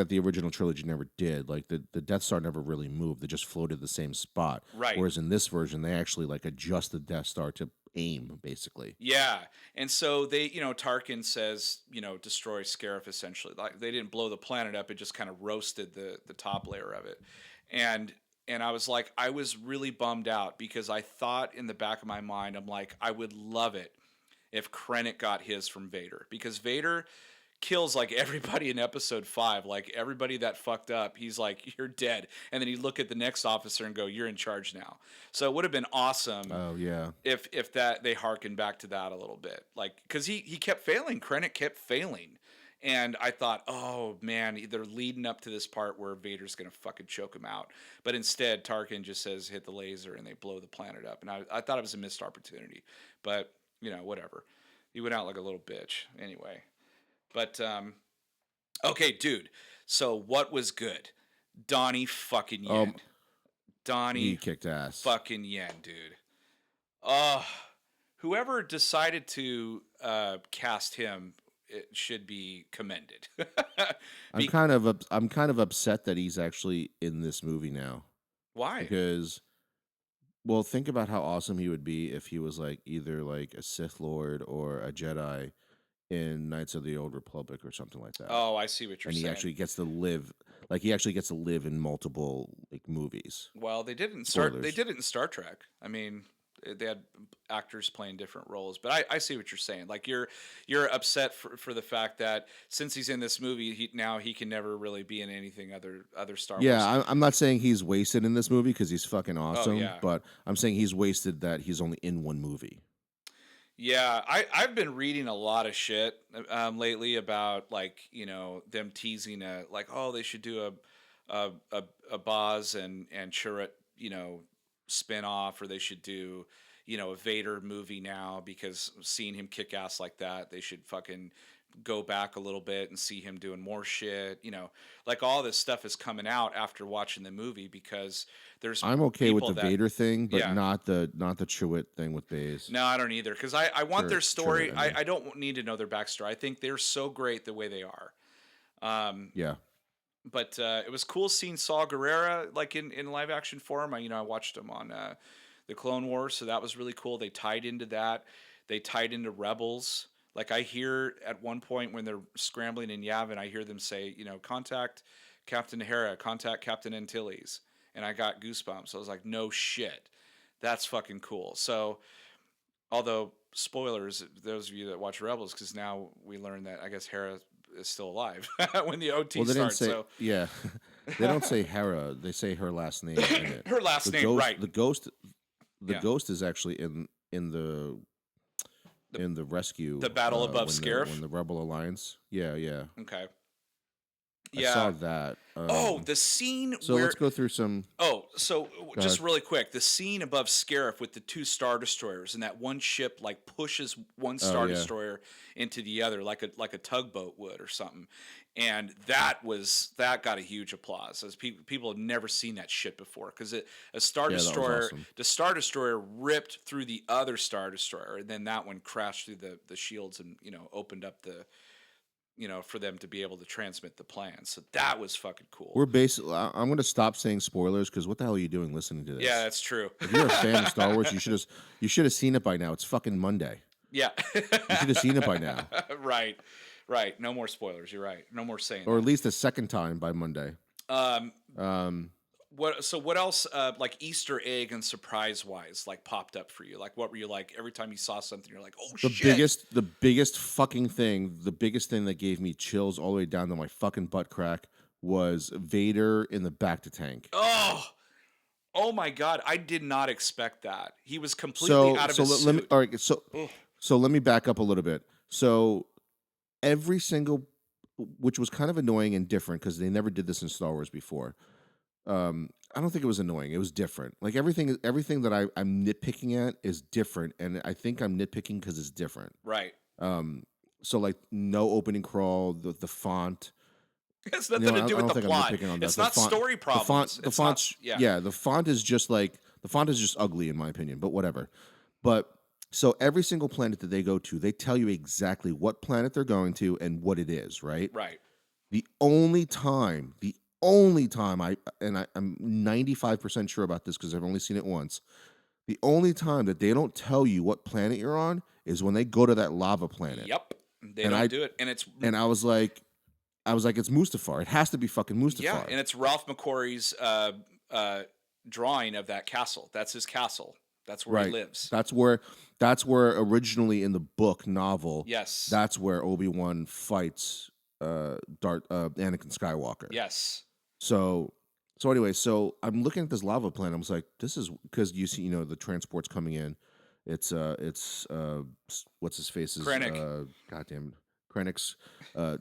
the original trilogy never did. Like the Death Star never really moved; they just floated the same spot. right. Whereas in this version, they actually like adjust the Death Star to aim, basically. Yeah. And so they, you know, Tarkin says, you know, destroy Scarif essentially. Like they didn't blow the planet up, it just kind of roasted the top layer of it. And I was like, I was really bummed out because I thought in the back of my mind, I'm like, I would love it if Krennic got his from Vader because Vader kills like everybody in episode 5, like everybody that fucked up, he's like, you're dead, and then he'd look at the next officer and go, you're in charge now. So it would have been awesome Oh yeah, if that they harken back to that a little bit, like because he kept failing. Krennic kept failing, and I thought, oh man, they're leading up to this part where Vader's gonna fucking choke him out, but instead Tarkin just says hit the laser and they blow the planet up, and I thought it was a missed opportunity, but you know whatever. He went out like a little bitch anyway. But okay, dude. So what was good? Donnie fucking Yen. he Donnie kicked ass. fucking Yen, dude. Whoever decided to cast him, it should be commended. I'm kind of upset that he's actually in this movie now Why? because, well, think about how awesome he would be if he was like either like a Sith Lord or a Jedi in Knights of the Old Republic or something like that. Oh, I see what you're And he saying. actually gets to live, like he actually gets to live in multiple like movies. Well, they did it in Star. They Spoilers. did it in Star Trek. I mean, They had actors playing different roles, but I see what you're saying. Like you're upset for the fact that since he's in this movie, he can never really be in anything other Star Yeah, Wars. I'm not saying he's wasted in this movie because he's fucking Oh awesome, yeah, but I'm saying he's wasted that he's only in one movie. yeah. I've been reading a lot of shit lately about like them teasing like oh they should do a Boz and Chirrut spin off, or they should do a Vader movie now because seeing him kick ass like that, they should fucking go back a little bit and see him doing more shit. Like all this stuff is coming out after watching the movie because there's I'm okay with people the that Vader thing, but yeah. not the Chewit thing with Baze. No, I don't either because I want their Chirrut, story. I mean. I don't need to know their backstory. I think they're so great the way they are. Um, Yeah. but it was cool seeing Saw Gerrera like in live action form. I watched him on the Clone Wars, so that was really cool. They tied into that. They tied into Rebels. Like I hear at one point when they're scrambling in Yavin, I hear them say, contact Captain Hera, contact Captain Antilles, and I got goosebumps. I was like, no shit, that's fucking cool. So, although spoilers, those of you that watch Rebels, because now we learn that I guess Hera is still alive when the OT Well, they didn't starts. say. So Yeah, they don't say Hera. They say her last name in it. her last The name, ghost. right? The Yeah, ghost is actually in the the rescue. the battle above When Scarif. the Rebel Alliance. Yeah, yeah. Okay. I saw Yeah. that. Oh, the scene So where let's go through some. oh, so Go just ahead. really quick, the scene above Scarif with the two star destroyers and that one ship like pushes one Oh star yeah, destroyer into the other like a tugboat would or something, and that got a huge applause as people had never seen that shit before because a star yeah. That was destroyer awesome. the star destroyer ripped through the other star destroyer and then that one crashed through the shields and opened up the for them to be able to transmit the plan. So that was fucking cool. We're basically. I'm going to stop saying spoilers because what the hell are you doing listening to Yeah, this? that's true. If you're a fan of Star Wars, you should have seen it by now. It's fucking Monday. Yeah. You should have seen it by now, Right. Right. No more spoilers. You're right. No more saying or at that. least a second time by Monday. Um, Um, what else like Easter egg and surprise wise like popped up for you? Like what were you like every time you saw something you're like, "Oh the shit." biggest fucking thing, the biggest thing that gave me chills all the way down to my fucking butt crack was Vader in the back to tank. Oh. Oh my god, I did not expect that. He was completely out of his Let me suit. all right. Ugh. So let me back up a little bit. So every single, which was kind of annoying and different because they never did this in Star Wars before. I don't think it was annoying. It was different. Like everything that I'm nitpicking at is different, and I think I'm nitpicking because it's different. Right. Um, so like no opening crawl, the font. It's nothing to do I with don't the think plot. I'm nitpicking on that. It's The not font, story problems. the It's font's not, yeah. yeah, the font is just ugly in my opinion, but whatever. But so every single planet that they go to, they tell you exactly what planet they're going to and what it is, right? Right. The only time I'm 95% sure about this because I've only seen it once. The only time that they don't tell you what planet you're on is when they go to that lava planet. Yep. They And don't I do it. And it's I was like, it's Mustafar. It has to be fucking Mustafar. yeah, and it's Ralph McQuarrie's drawing of that castle. That's his castle. That's where he Right. lives. That's where originally in the book novel, Yes. that's where Obi-Wan fights Anakin Skywalker. Yes. So anyway, so I'm looking at this lava planet. I was like, this is because you see, the transport's coming in. It's what's his face's Krennic. goddamn Krennic's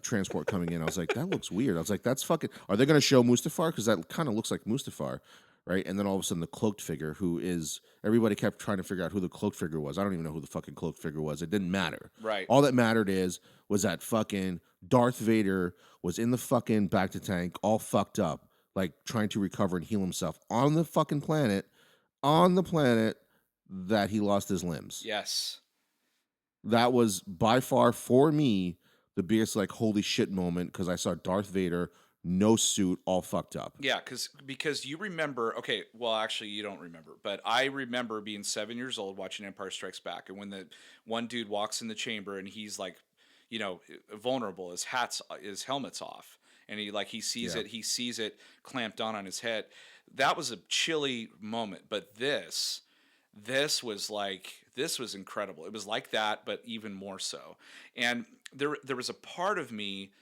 transport coming in. I was like, that looks weird. I was like, that's fucking. Are they going to show Mustafar? Because that kind of looks like Mustafar, right? And then all of a sudden, the cloaked figure, who is everybody kept trying to figure out who the cloaked figure was. I don't even know who the fucking cloaked figure was. It didn't matter. Right. All that mattered was that fucking Darth Vader was in the fucking back to tank, all fucked up, like trying to recover and heal himself on the fucking planet, that he lost his limbs. Yes. That was by far for me the biggest like holy shit moment because I saw Darth Vader, no suit, all fucked up. Yeah, because you remember. Okay, well, actually, you don't remember, but I remember being 7 years old watching Empire Strikes Back, and when the one dude walks in the chamber and he's like, vulnerable, his helmet's off, and he sees Yeah. he sees it clamped on his head. That was a chilly moment, but this was incredible. It was like that, but even more so. And there was a part of me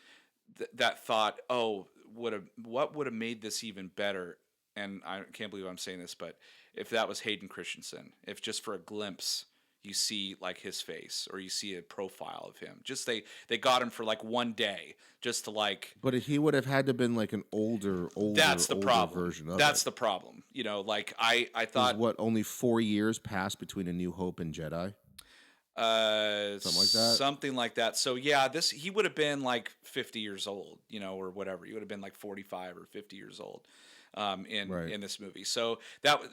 that thought, oh, what would have made this even better? And I can't believe I'm saying this, but if that was Hayden Christensen, if just for a glimpse you see like his face or you see a profile of him, just they got him for like one day just to like. But he would have had to been like an That's the older problem. version of That's it. the problem. You know, like I Because thought what, only 4 years passed between A New Hope and Jedi, something like that. something like that. So yeah, this he would have been like 50 years old, you know, or whatever. He would have been like 45 or 50 years old Right. in this movie. So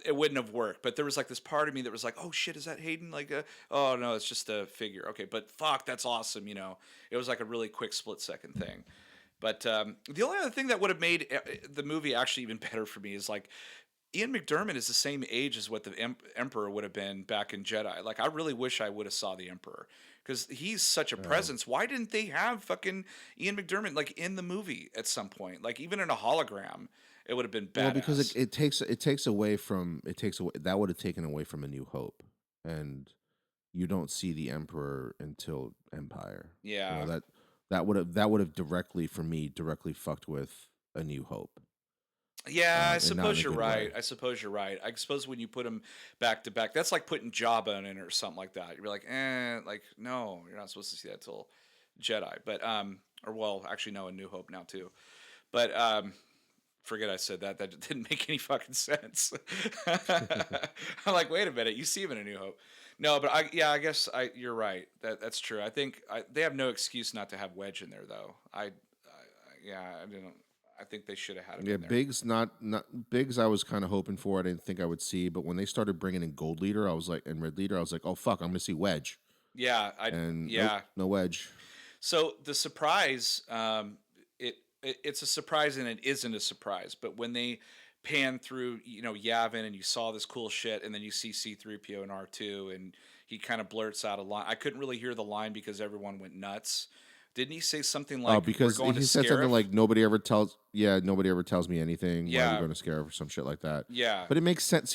it wouldn't have worked. But there was like this part of me that was like, "Oh shit, is that Hayden?" Like oh no, it's just a figure. Okay, but fuck, that's awesome, you know. It was like a really quick split-second thing. But the only other thing that would have made the movie actually even better for me is like Ian McDermott is the same age as what the Emperor would have been back in Jedi. Like, I really wish I would have saw the Emperor because he's such a Yeah. presence. Why didn't they have fucking Ian McDermott like in the movie at some point? Like, even in a hologram, it would have been Well, because badass. it takes away from it takes away that would have taken away from A New Hope, and you don't see the Emperor until Empire. You know Yeah, that would have directly, for me, directly fucked with A New Hope, yeah. I and not in suppose a you're good way. right. I suppose you're right. I suppose when you put them back to back, that's like putting Jabba in it or something like that. You're like, like no, you're not supposed to see that till Jedi. But or well, actually, no, in New Hope now too. But forget I said that. That didn't make any fucking sense. I'm like, wait a minute, you see him in A New Hope. No, but I guess you're right. That's true. I think they have no excuse not to have Wedge in there, though. Yeah, I didn't. I think they should have had him Yeah, in there. Not Biggs. I was kind of hoping for. I didn't think I would see, but when they started bringing in Gold Leader, I was like, and Red Leader, I was like, oh fuck, I'm gonna see Wedge, Yeah, and nope, yeah. no Wedge. So the surprise, it's a surprise and it isn't a surprise. But when they pan through, you know, Yavin and you saw this cool shit, and then you see C-3PO and R2, and he kind of blurts out a line. I couldn't really hear the line because everyone went nuts. Didn't he say something Oh, like, "We're because going to he said something Scarif"? like, nobody ever tells me anything. Why are we Yeah, going to scare or some shit like that? yeah. But it makes sense.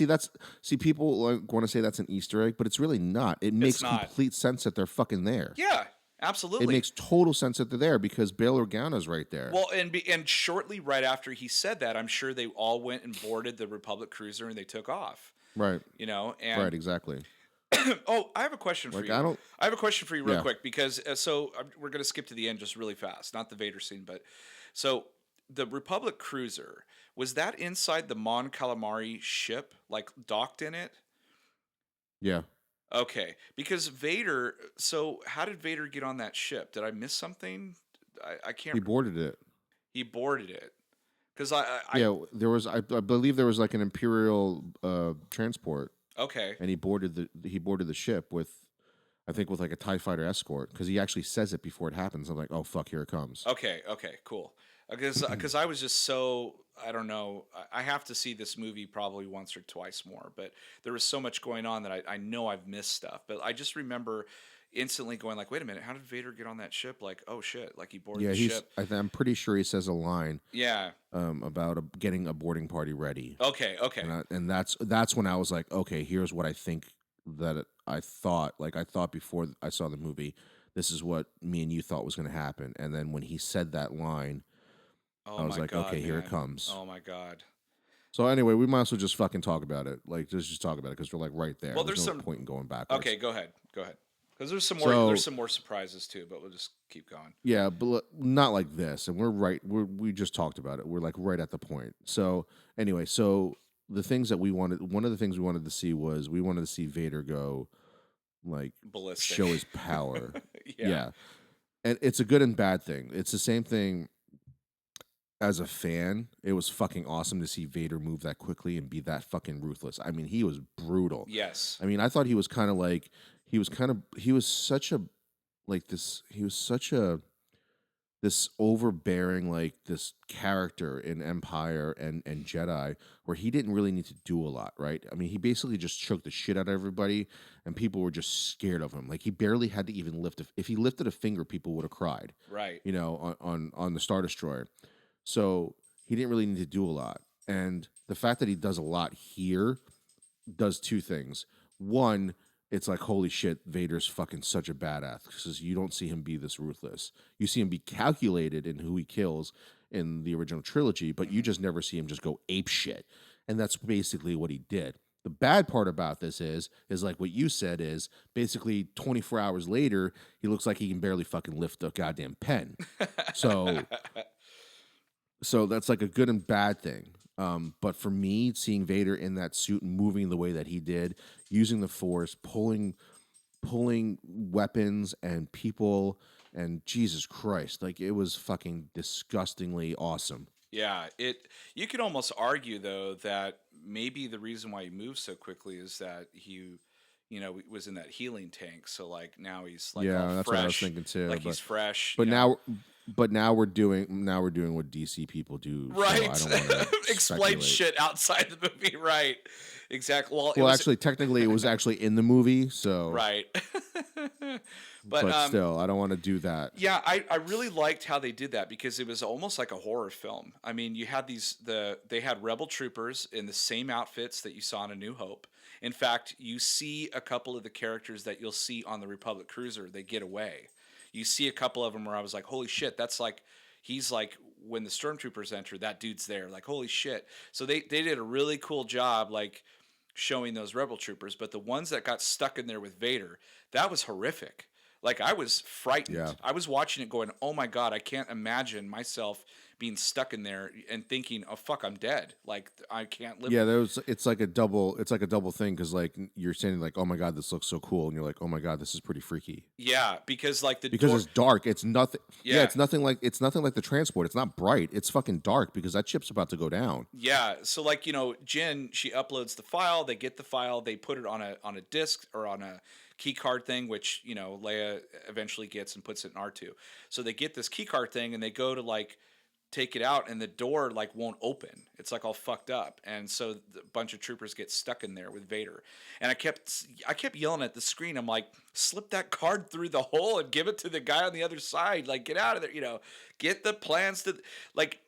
See, people like, want to say that's an Easter egg, but it's really not. It It's makes not. complete sense that they're fucking there. Yeah, It absolutely. makes total sense that they're there because Bail Organa's right there. Well, and shortly right after he said that, I'm sure they all went and boarded the Republic cruiser and they took off. Right, You know, right, and exactly. oh, I have a question for Like, you. I don't. I have a question for you, real Yeah, quick, because we're going to skip to the end just really fast, not the Vader scene, but so the Republic cruiser, was that inside the Mon Calamari ship, like docked in it? yeah. Okay, because Vader. So how did Vader get on that ship? Did I miss something? I He can't. boarded it. He boarded it because Yeah, there was. I believe there was like an Imperial transport, okay. and he boarded the ship with, I think, with like a TIE fighter escort, because he actually says it before it happens. I'm like, oh fuck, here it comes. Okay, okay, cool. Because I was just so I don't know. I have to see this movie probably once or twice more, but there was so much going on that I know I've missed stuff. But I just remember instantly going like, wait a minute, how did Vader get on that ship? Like, oh shit, like he boarded Yeah, the ship. I'm pretty sure he says a line Yeah. about getting a boarding party ready, Okay. Okay. and that's when I was like, okay, here's what I think I thought. Like, I thought before I saw the movie, this is what me and you thought was going to happen. And then when he said that line, Oh I was my like, god, okay, here it man. comes. Oh my god. So anyway, we might as well just fucking talk about it. Like, just talk about it because we're like right there. Well, There's there's no some. point in going backwards. Okay, go ahead. Go ahead. Because there's some more. There's So some more surprises too, but we'll just keep going. yeah, but not like this. And we're right. We just talked about it. We're like right at the point. So anyway, the things that we wanted, one of the things we wanted to see was we wanted to see Vader go, like, Ballistic. show his power. Yeah. Yeah, and it's a good and bad thing. It's the same thing. As a fan, it was fucking awesome to see Vader move that quickly and be that fucking ruthless. I mean, he was brutal. Yes. I mean, I thought he was kind of like he was such a like this he was such a this overbearing, like, this character in Empire and Jedi, where he didn't really need to do a lot, right? I mean, he basically just choked the shit out of everybody, and people were just scared of him. Like, he barely had to even if he lifted a finger, people would have cried, Right. you know, on the Star Destroyer. So he didn't really need to do a lot. And the fact that he does a lot here does two things. one, it's like, holy shit, Vader's fucking such a badass because you don't see him be this ruthless. You see him be calculated in who he kills in the original trilogy, but you Mhm. just never see him just go ape shit. And that's basically what he did. The bad part about this is like what you said is basically 24 hours later, he looks like he can barely fucking lift a goddamn pen. So so that's like a good and bad thing. But for me, seeing Vader in that suit and moving the way that he did, using the Force, pulling weapons and people, and Jesus Christ, like it was fucking disgustingly awesome. Yeah, you could almost argue though that maybe the reason why he moves so quickly is that was in that healing tank. So like now he's like all Yeah, that's what I was fresh, thinking too. like he's fresh, But now we're doing what DC people do. So I Right. don't want to Explain speculate. shit outside the movie, right? Exactly. Well, it Well, was actually, technically, it was actually in the movie. So, right. But but still, I don't want to do that. yeah, I really liked how they did that because it was almost like a horror film. I mean, you had they had rebel troopers in the same outfits that you saw in A New Hope. In fact, you see a couple of the characters that you'll see on the Republic cruiser, they get away. You see a couple of them where I was like, "Holy shit, that's like he's like when the stormtroopers enter, that dude's there." Like, "Holy shit." So they did a really cool job like showing those rebel troopers, but the ones that got stuck in there with Vader, that was horrific. Like I was Yeah. frightened. I was watching it going, "Oh my god, I can't imagine myself being stuck in there and thinking, "Oh fuck, I'm dead." Like I can't live." Yeah, it's like a double thing because like you're saying like, oh my god, this looks so cool, and you're like, oh my god, this is pretty freaky Yeah, because like the because door it's dark. It's nothing. Yeah, Yeah. it's nothing like the transport. It's not bright. It's fucking dark because that ship's about to go down. Yeah, so like Jen, she uploads the file. They get the file. They put it on a disk or on a key card thing, which Leia eventually gets and puts it in R2. So they get this key card thing and they go to like take it out, and the door like won't open. It's like all fucked up, and so a bunch of troopers get stuck in there with Vader. And I kept yelling at the screen. I'm like, slip that card through the hole and give it to the guy on the other side. Like, get out of there. Get the plans to like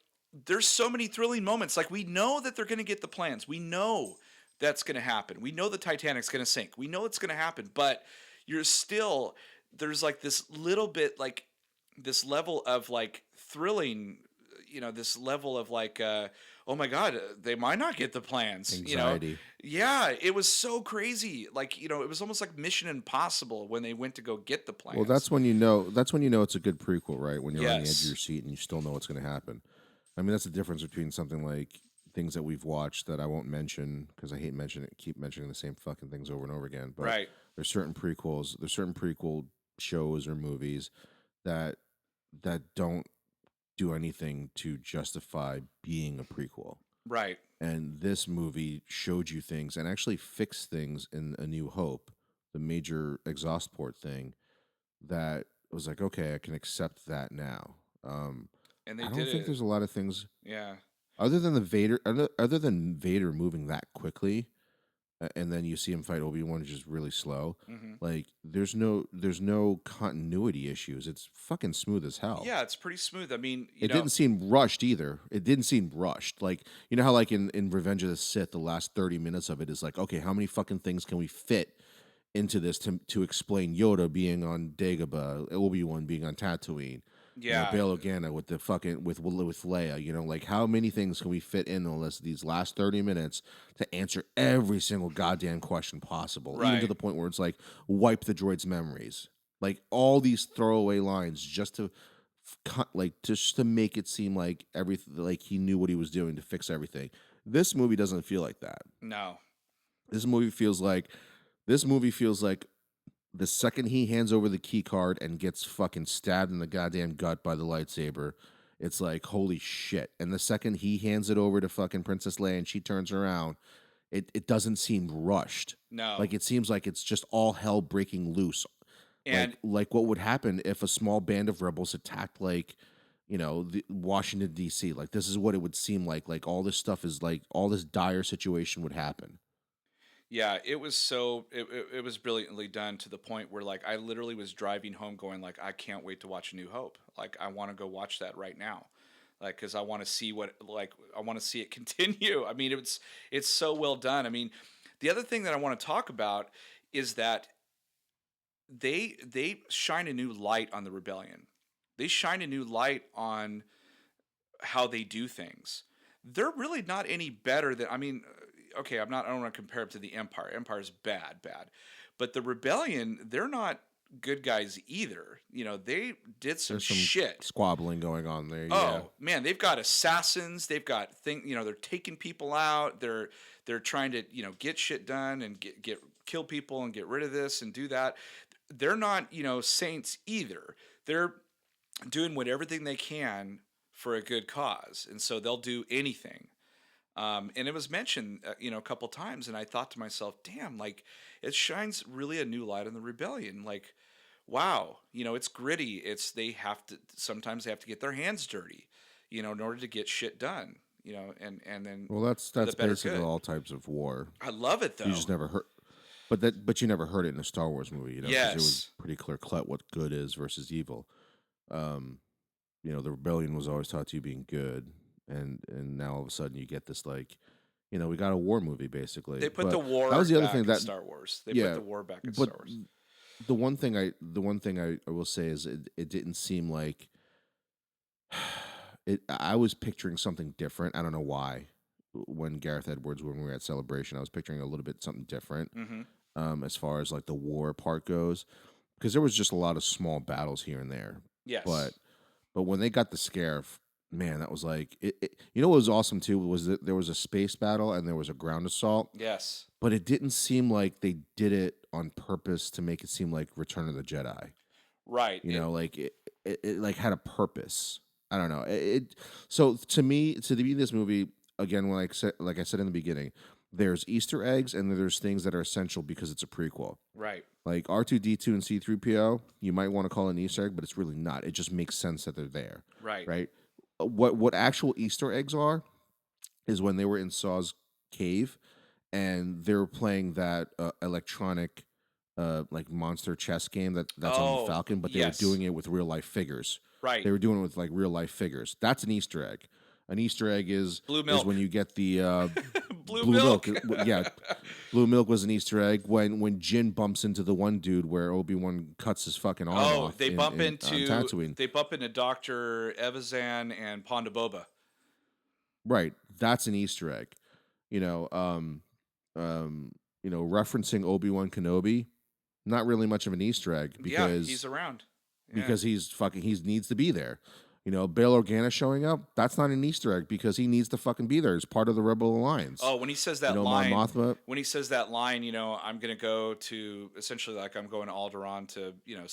there's so many thrilling moments. Like we know that they're going to get the plans. We know that's going to happen. We know the Titanic's going to sink. We know it's going to happen, but you're still there's like this little bit like this level of like thrilling, this level of like oh my god, they might not get the plans. Anxiety. Yeah, it was so crazy. Like, it was almost like Mission Impossible when they went to go get the Well, plans. that's when you know it's a good prequel, right? When you're on the edge of Yes. your seat and you still know what's going to happen. I mean, that's the difference between something like things that we've watched that I won't mention because I hate keep mentioning the same fucking things over and over again. But Right. there's certain prequel shows or movies that don't do anything to justify being a prequel. Right. And this movie showed you things and actually fixed things in A New Hope, the major exhaust port thing that was like, okay, I can accept that now. And they I did don't think it. there's a lot of things Yeah. other than Vader moving that quickly, and then you see him fight Obi-Wan, which is really slow. Hmm. Like there's no continuity issues. It's fucking smooth as hell. Yeah, it's pretty smooth. I mean, It didn't seem rushed either. It didn't seem rushed. Like, you know how like in Revenge of the Sith, the last 30 minutes of it is like, okay, how many fucking things can we fit into this to explain Yoda being on Dagobah, Obi-Wan being on Tatooine, yeah, Bail Organa with the fucking with Leia, like how many things can we fit in on these last 30 minutes to answer every single goddamn question possible, even to right. the point where it's like wipe the droid's memories. Like all these throwaway lines just to just to make it seem like everything like he knew what he was doing to fix everything. This movie doesn't feel like that. No. This movie feels like this movie feels like the second he hands over the key card and gets fucking stabbed in the goddamn gut by the lightsaber, it's like holy shit. And the second he hands it over to fucking Princess Leia and she turns around, it doesn't seem rushed. No. Like it seems like it's just all hell breaking loose. And Like what would happen if a small band of rebels attacked like the Washington D.C. Like this is what it would seem like. Like all this stuff is like all this dire situation would happen. yeah, it was brilliantly done to the point where like I literally was driving home going like I can't wait to watch A New Hope. Like I want to go watch that right now. Like cuz I want to see I want to see it continue. I mean, it's so well done. I mean, The other thing that I want to talk about is that they shine a new light on the rebellion. They shine a new light on how they do things. They're really not any better than, I mean, okay, I don't want to compare it to the Empire. Empire's bad. But the rebellion, they're not good guys either. You know, they did some There's some shit. squabbling going on there. Yeah. Oh man, they've got assassins. They've got you know, they're taking people out. They're trying to, you know, get shit done and get kill people and get rid of this and do that. They're not, you know, saints either. They're doing everything they can for a good cause, and so they'll do anything. And it was mentioned, you know, a couple times, and I thought to myself, "Damn, like it shines really a new light on the rebellion." Like, wow, you know, it's gritty. It's they have to sometimes they have to get their hands dirty, you know, in order to get shit done. You know, and then Well, that's for the better basically good. all types of war. I love it You though. just never heard, but you never heard it in a Star Wars movie, you know, because it was Yes, pretty clear cut what good is versus evil. Um, you know, the rebellion was always taught to you being good, and now all of a sudden you get this like, you know, we got a war movie basically. they put the But that war was the other thing back in that Star Wars. They put yeah, the war back in but Star Wars. the one thing I will say is it didn't seem like it. I was picturing something different. I don't know why. When Gareth Edwards, when we were at Celebration, I was picturing a little bit something different Hmm. as far as like the war part goes, because there was just a lot of small battles here and there. But Yes. but when they got the Scarif, man, that was like you know what was awesome too was that there was a space battle and there was a ground assault, Yes. but it didn't seem like they did it on purpose to make it seem like Return of the Jedi. Right. You know, like it like had a purpose. I don't know. So to me, to be this movie again, when like I said in the beginning, there's Easter eggs and there's things that are essential because it's a prequel. Right. Like R2D2 and C3PO, you might want to call it an Easter egg, but it's really not. It just makes sense that they're there, Right. right? What actual Easter eggs are is when they were in Saw's cave and they were playing that electronic like monster chess game that's on the Oh, Falcon, but they were yes. doing it with real life figures. Right. They were doing it with like real life figures. That's an Easter egg. An Easter egg Blue is when milk. you get the Blue blue milk. milk. Yeah, blue milk was an Easter egg when Jin bumps into the one dude where Obi-Wan cuts his fucking arm Oh, off on Tatooine. they bump into Dr. Evazan and Ponda Boba. Right, that's an Easter egg. You know, um, referencing Obi-Wan Kenobi, not really much of an Easter egg Yeah, he's around. Yeah. because he needs to be there. You know, Bail Organa showing up, that's not an Easter egg because he needs to fucking be there as part of the Rebel Alliance. Oh, when he says You that know, Mon line, Mothma, you know, I'm gonna go to essentially like I'm going to Alderaan to, you know,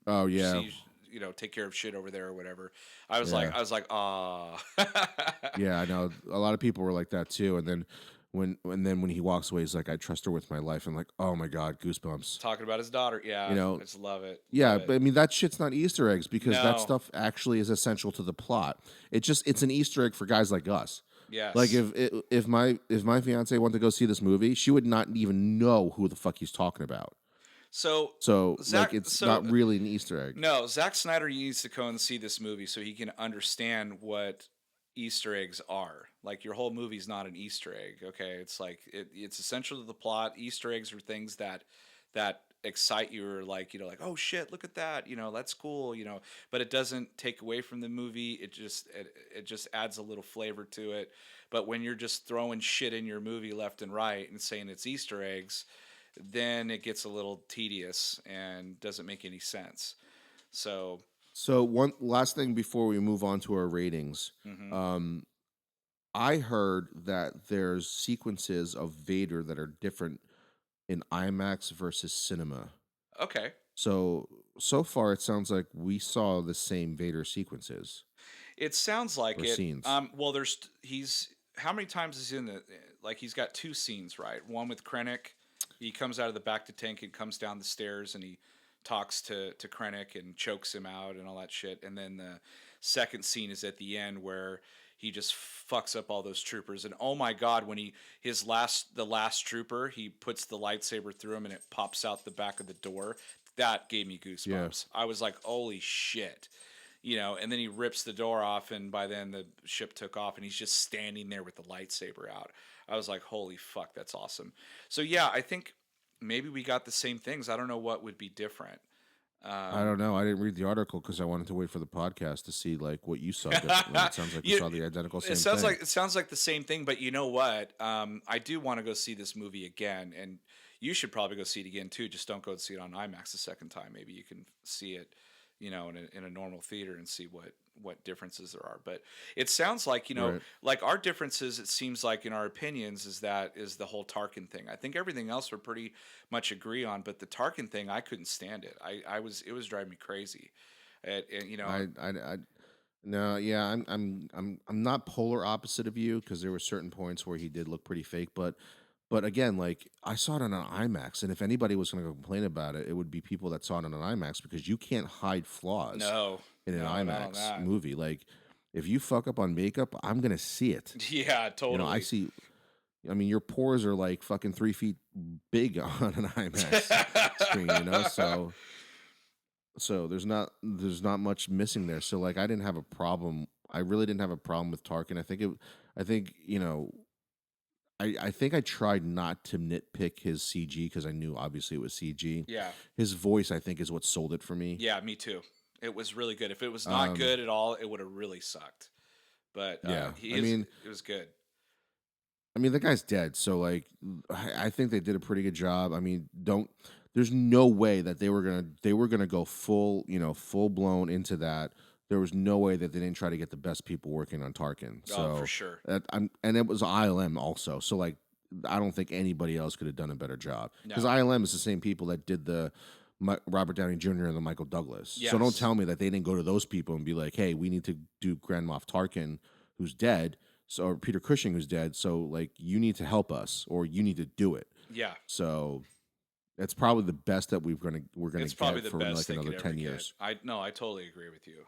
oh yeah, see, you know, take care of shit over there or whatever. yeah. I was like, ah. Yeah, I know. A lot of people were like that too. And then when he walks away, he's like, "I trust her with my life." I'm like, "Oh my god, goosebumps." Talking about his daughter. Yeah, You know, I just love it. yeah. Love But it. I mean, that shit's not Easter eggs because that No. stuff actually is essential to the plot. It's an Easter egg for guys like us. Like Yes. if my fiance wanted to go see this movie, she would not even know who the fuck he's talking about. So So like, Zach, it's so not really an Easter egg. no, Zack Snyder needs to go and see this movie so he can understand what Easter eggs are. Like your whole movie's not an Easter egg. Okay, it's like it's essential to the plot. Easter eggs are things that excite you, or like, you know, like, oh shit, look at that, you know, that's cool, you know. But it doesn't take away from the movie. It just adds a little flavor to it. But when you're just throwing shit in your movie left and right and saying it's Easter eggs, then it gets a little tedious and doesn't make any sense. So, So one last thing before we move on to our ratings. mhm. Um, I heard that there's sequences of Vader that are different in IMAX versus cinema. Okay. So far it sounds like we saw the same Vader sequences It sounds like or it. scenes. Well, he's how many times is he in the like he's got two scenes, right? One with Krennic. He comes out of the back to tank and comes down the stairs and he talks to Krennic and chokes him out and all that shit. And then the second scene is at the end where he just fucks up all those troopers. And oh my god, when the last trooper, he puts the lightsaber through him and it pops out the back of the door. That gave me Yeah. goosebumps. I was like, holy shit. and then he rips the door off, and by then the ship took off, and he's just standing there with the lightsaber out. I was like, holy fuck, that's awesome. So yeah, I think maybe we got the same things. I don't know what would be different. I Um, don't know. I didn't read the article because I wanted to wait for the podcast to see like what you saw differently. It sounds like we you, saw the identical it same sounds thing. like the same thing, but you know what? I do want to go see this movie again, and you should probably go see it again too. Just don't go see it on IMAX the second time. Maybe you can see it, in a normal theater and see what differences there are. But it sounds like Right. like our differences. It seems like in our opinions is the whole Tarkin thing. I think everything else we're pretty much agree on, but the Tarkin thing, I couldn't stand it. It was driving me crazy. And I no, yeah, I'm not polar opposite of you because there were certain points where he did look pretty fake, but again, like I saw it on an IMAX, and if anybody was going to complain about it, it would be people that saw it on an IMAX because you can't hide flaws no, in an no, not on IMAX that. movie. Like if you fuck up on makeup, I'm gonna see it. Yeah, I totally. see. I mean, your pores are like fucking 3 feet big on an IMAX screen. So there's not much missing there. So like I didn't have a problem. I really didn't have a problem with Tarkin. I think I think I tried not to nitpick his CG because I knew obviously it was CG. Yeah, His voice I think is what sold it for me. yeah, me too. It was really good. If it was not Um good at all, it would have really sucked. But yeah. he is. It was good. I mean the guy's dead, so like I think they did a pretty good job. I mean, don't there's no way that they were gonna go full, full blown into that. There was no way that they didn't try to get the best people working on Tarkin. Oh, for So sure. and it was ILM also. So like I don't think anybody else could have done a better job because No. ILM is the same people that did the Robert Downey Jr. and the Michael Douglas. So don't Yes. tell me that they didn't go to those people and be like, "Hey, we need to do Grand Moff Tarkin, who's dead, so or Peter Cushing, who's dead. So like, you need to help us, or you need to do it." Yeah. So it's probably the best that we're gonna It's probably get the for best like they another could ever 10 years. get. I totally agree with you.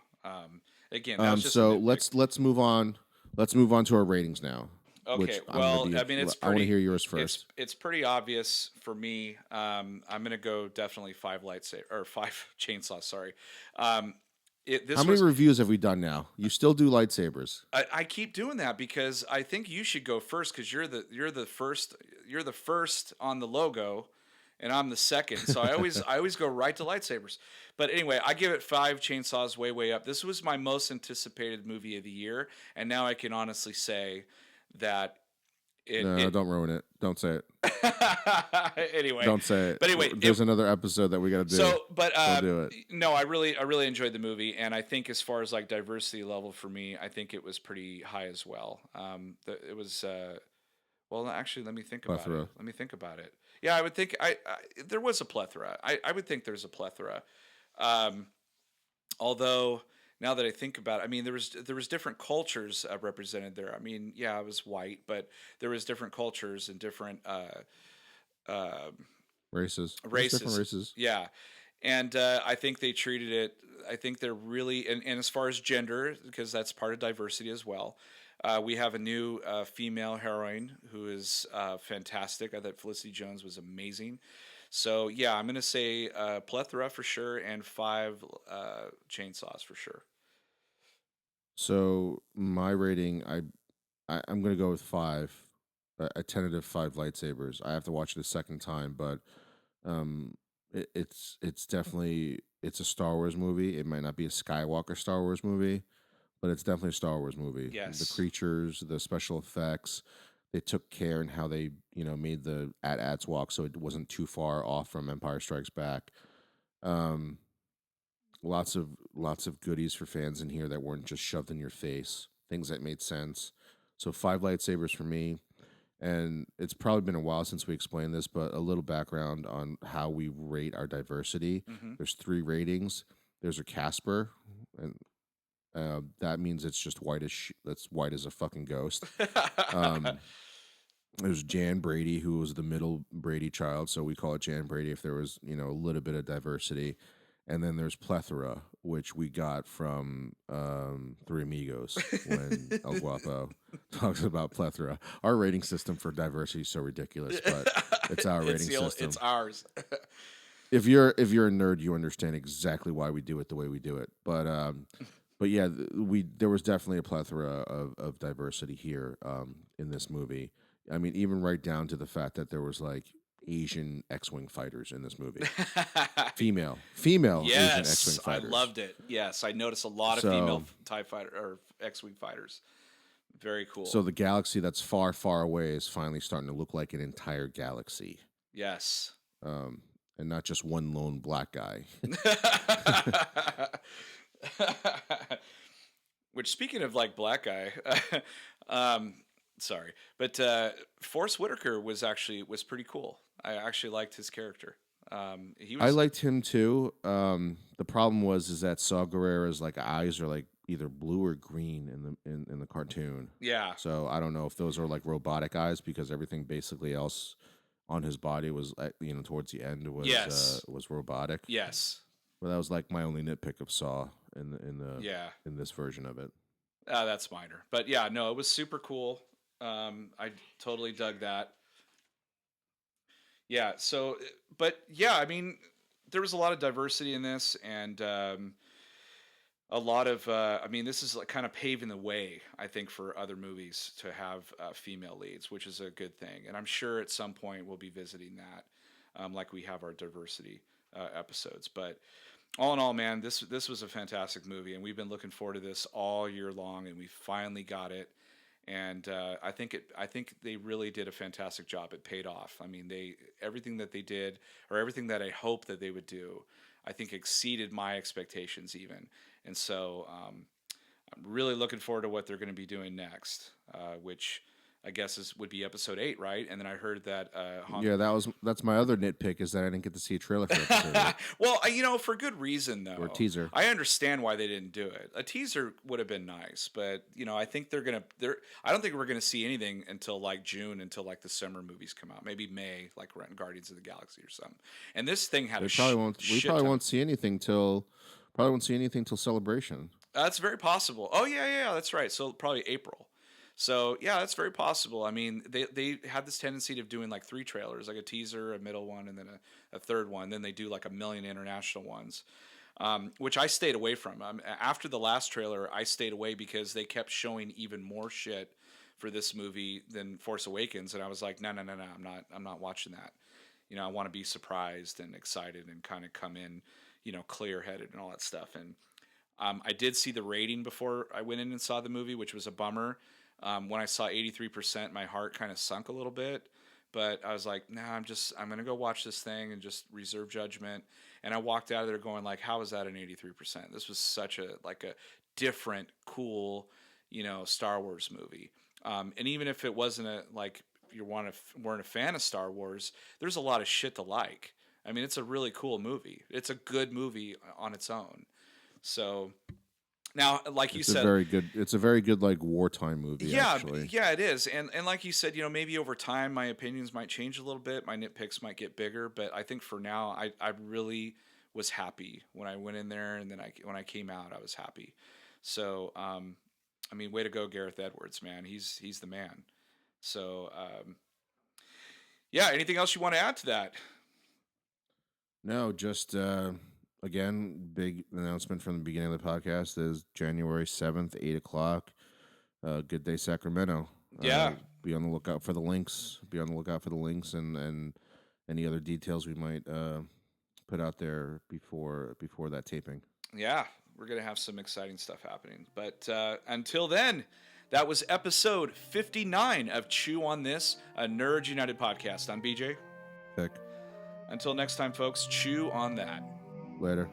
Again, that was just a So nitpick. let's move on. Let's move on to our ratings now. Okay. Which I'm gonna Well, be. I mean, it's I want to pretty. hear yours first. It's pretty obvious for me. I'm gonna go definitely 5 lightsaber or 5 chainsaws. Sorry. Um, this How many was. reviews have we done now? You still do lightsabers? I keep doing that because I think you should go first because you're the first on the logo, and I'm the second. So I always go right to lightsabers. But anyway, I give it 5 chainsaws, way up. This was my most anticipated movie of the year, and now I can honestly say that No, it don't ruin it. Don't say it. anyway. Don't say it. But anyway, There's another episode that we got to do. so, but Don't do it. no, I really enjoyed the movie, and I think as far as like diversity level for me, I think it was pretty high as well. It was well, actually, let me think about Plethora. it. Let me think about it. Yeah, I would think I there was a plethora. I would think there's a plethora. Um, although now that I think about it, I mean there was different cultures represented there. I mean, yeah, I was white, but there was different cultures and different uh, Races. There's different races. races. Yeah. And I think they treated it. I think they're really, and as far as gender, because that's part of diversity as well. We have a new female heroine who is fantastic. I thought Felicity Jones was amazing. So yeah, I'm gonna say plethora for sure, and 5 chainsaws for sure. So my rating, I'm gonna go with 5, a tentative 5 lightsabers. I have to watch it a second time, but it's definitely it's a Star Wars movie. It might not be a Skywalker Star Wars movie, but it's definitely a Star Wars movie. The Yes. creatures, the special effects, they took care in how they made the AT-ATs walk, so it wasn't too far off from Empire Strikes Back. Um, lots of goodies for fans in here that weren't just shoved in your face. Things that made sense. So 5 lightsabers for me. And it's probably been a while since we explained this, but a little background on how we rate our diversity. Hmm. There's 3 ratings. There's a Casper, and that means it's just that's white as a fucking ghost. Um, there's Jan Brady, who was the middle Brady child, so we call it Jan Brady if there was a little bit of diversity. And then there's Plethora, which we got from Three Amigos when El Guapo talks about Plethora. Our rating system for diversity is so ridiculous, but it's our rating system. It's ours. If you're a nerd, you understand exactly why we do it the way we do it. But but yeah, there was definitely a plethora of diversity here in this movie. I mean, even right down to the fact that there was like Asian X-wing fighters in this movie, female Asian X-wing Yes, I fighters. loved it. Yes, I noticed a lot of female So TIE fighter or X-wing fighters. Very so cool. the galaxy that's far far away is finally starting to look like an entire galaxy, Yes. um, and not just one lone black guy. Which, speaking of like black guy, um, sorry, but Forrest Whitaker was pretty cool. I actually liked his character. He I was liked him too. The problem was is that Saw Gerrera's like eyes are like either blue or green in the cartoon. yeah, So I don't know if those are like robotic eyes because everything basically else on his body was towards the end yes, was robotic. yes, But that was like my only nitpick of Saw yeah. in this version of it. That's minor, but yeah, no, it was super cool. I totally dug that. Yeah. So, but yeah, I mean, there was a lot of diversity in this, and a lot of. I mean, this is like kind of paving the way, I think, for other movies to have female leads, which is a good thing. And I'm sure at some point we'll be visiting that, like we have our diversity episodes. But all in all, man, this was a fantastic movie, and we've been looking forward to this all year long, and we finally got it. And I think they really did a fantastic job. It paid off. I mean, everything that they did, or everything that I hoped that they would do, I think exceeded my expectations even. And so I'm really looking forward to what they're going to be doing next, which I guess would be episode 8, right? And then I heard that Yeah, that's my other nitpick is that I didn't get to see a trailer for episode 8 well, for good reason or a though. teaser. I understand why they didn't do it. A teaser would have been nice, but I think I don't think we're gonna see anything until like June, until like the summer movies come out. Maybe May, like Guardians of the Galaxy or something. And this thing had They a probably won't. We shit probably ton. won't see anything till Celebration. That's very possible. Oh yeah, that's right. So probably April. So yeah, that's very possible. I mean, they had this tendency of doing like 3 trailers, like a teaser, a middle one, and then a third one. Then they do like a million international ones, which I stayed away from. After the last trailer, I stayed away because they kept showing even more shit for this movie than Force Awakens, and I was like, no, I'm not watching that. I want to be surprised and excited and kind of come in, clear headed and all that stuff. And I did see the rating before I went in and saw the movie, which was a bummer. When I saw 83%, my heart kind of sunk a little bit. But I was like, nah, I'm going to go watch this thing and just reserve judgment. And I walked out of there going like, how is that an 83%? This was such a different, cool, Star Wars movie. And even if it wasn't if you weren't a fan of Star Wars, there's a lot of shit to like. I mean, it's a really cool movie. It's a good movie on its own. So now, like you said, It's a very good like wartime movie. yeah, Actually, yeah, it is. And like you said, maybe over time my opinions might change a little bit. My nitpicks might get bigger, but I think for now, I really was happy when I went in there, and then when I came out, I was happy. So, I mean, way to go, Gareth Edwards, man. He's the man. So, yeah. Anything else you want to add to that? no, just again, big announcement from the beginning of the podcast is January 7th, 8 o'clock. Good Day Sacramento. Yeah. Be on the lookout for the links. Be on the lookout for the links and any other details we might put out there before that taping. Yeah, we're going to have some exciting stuff happening. But until then, that was episode 59 of Chew on This, a Nerds United podcast. I'm BJ. Pick. Until next time, folks, chew on that. Later.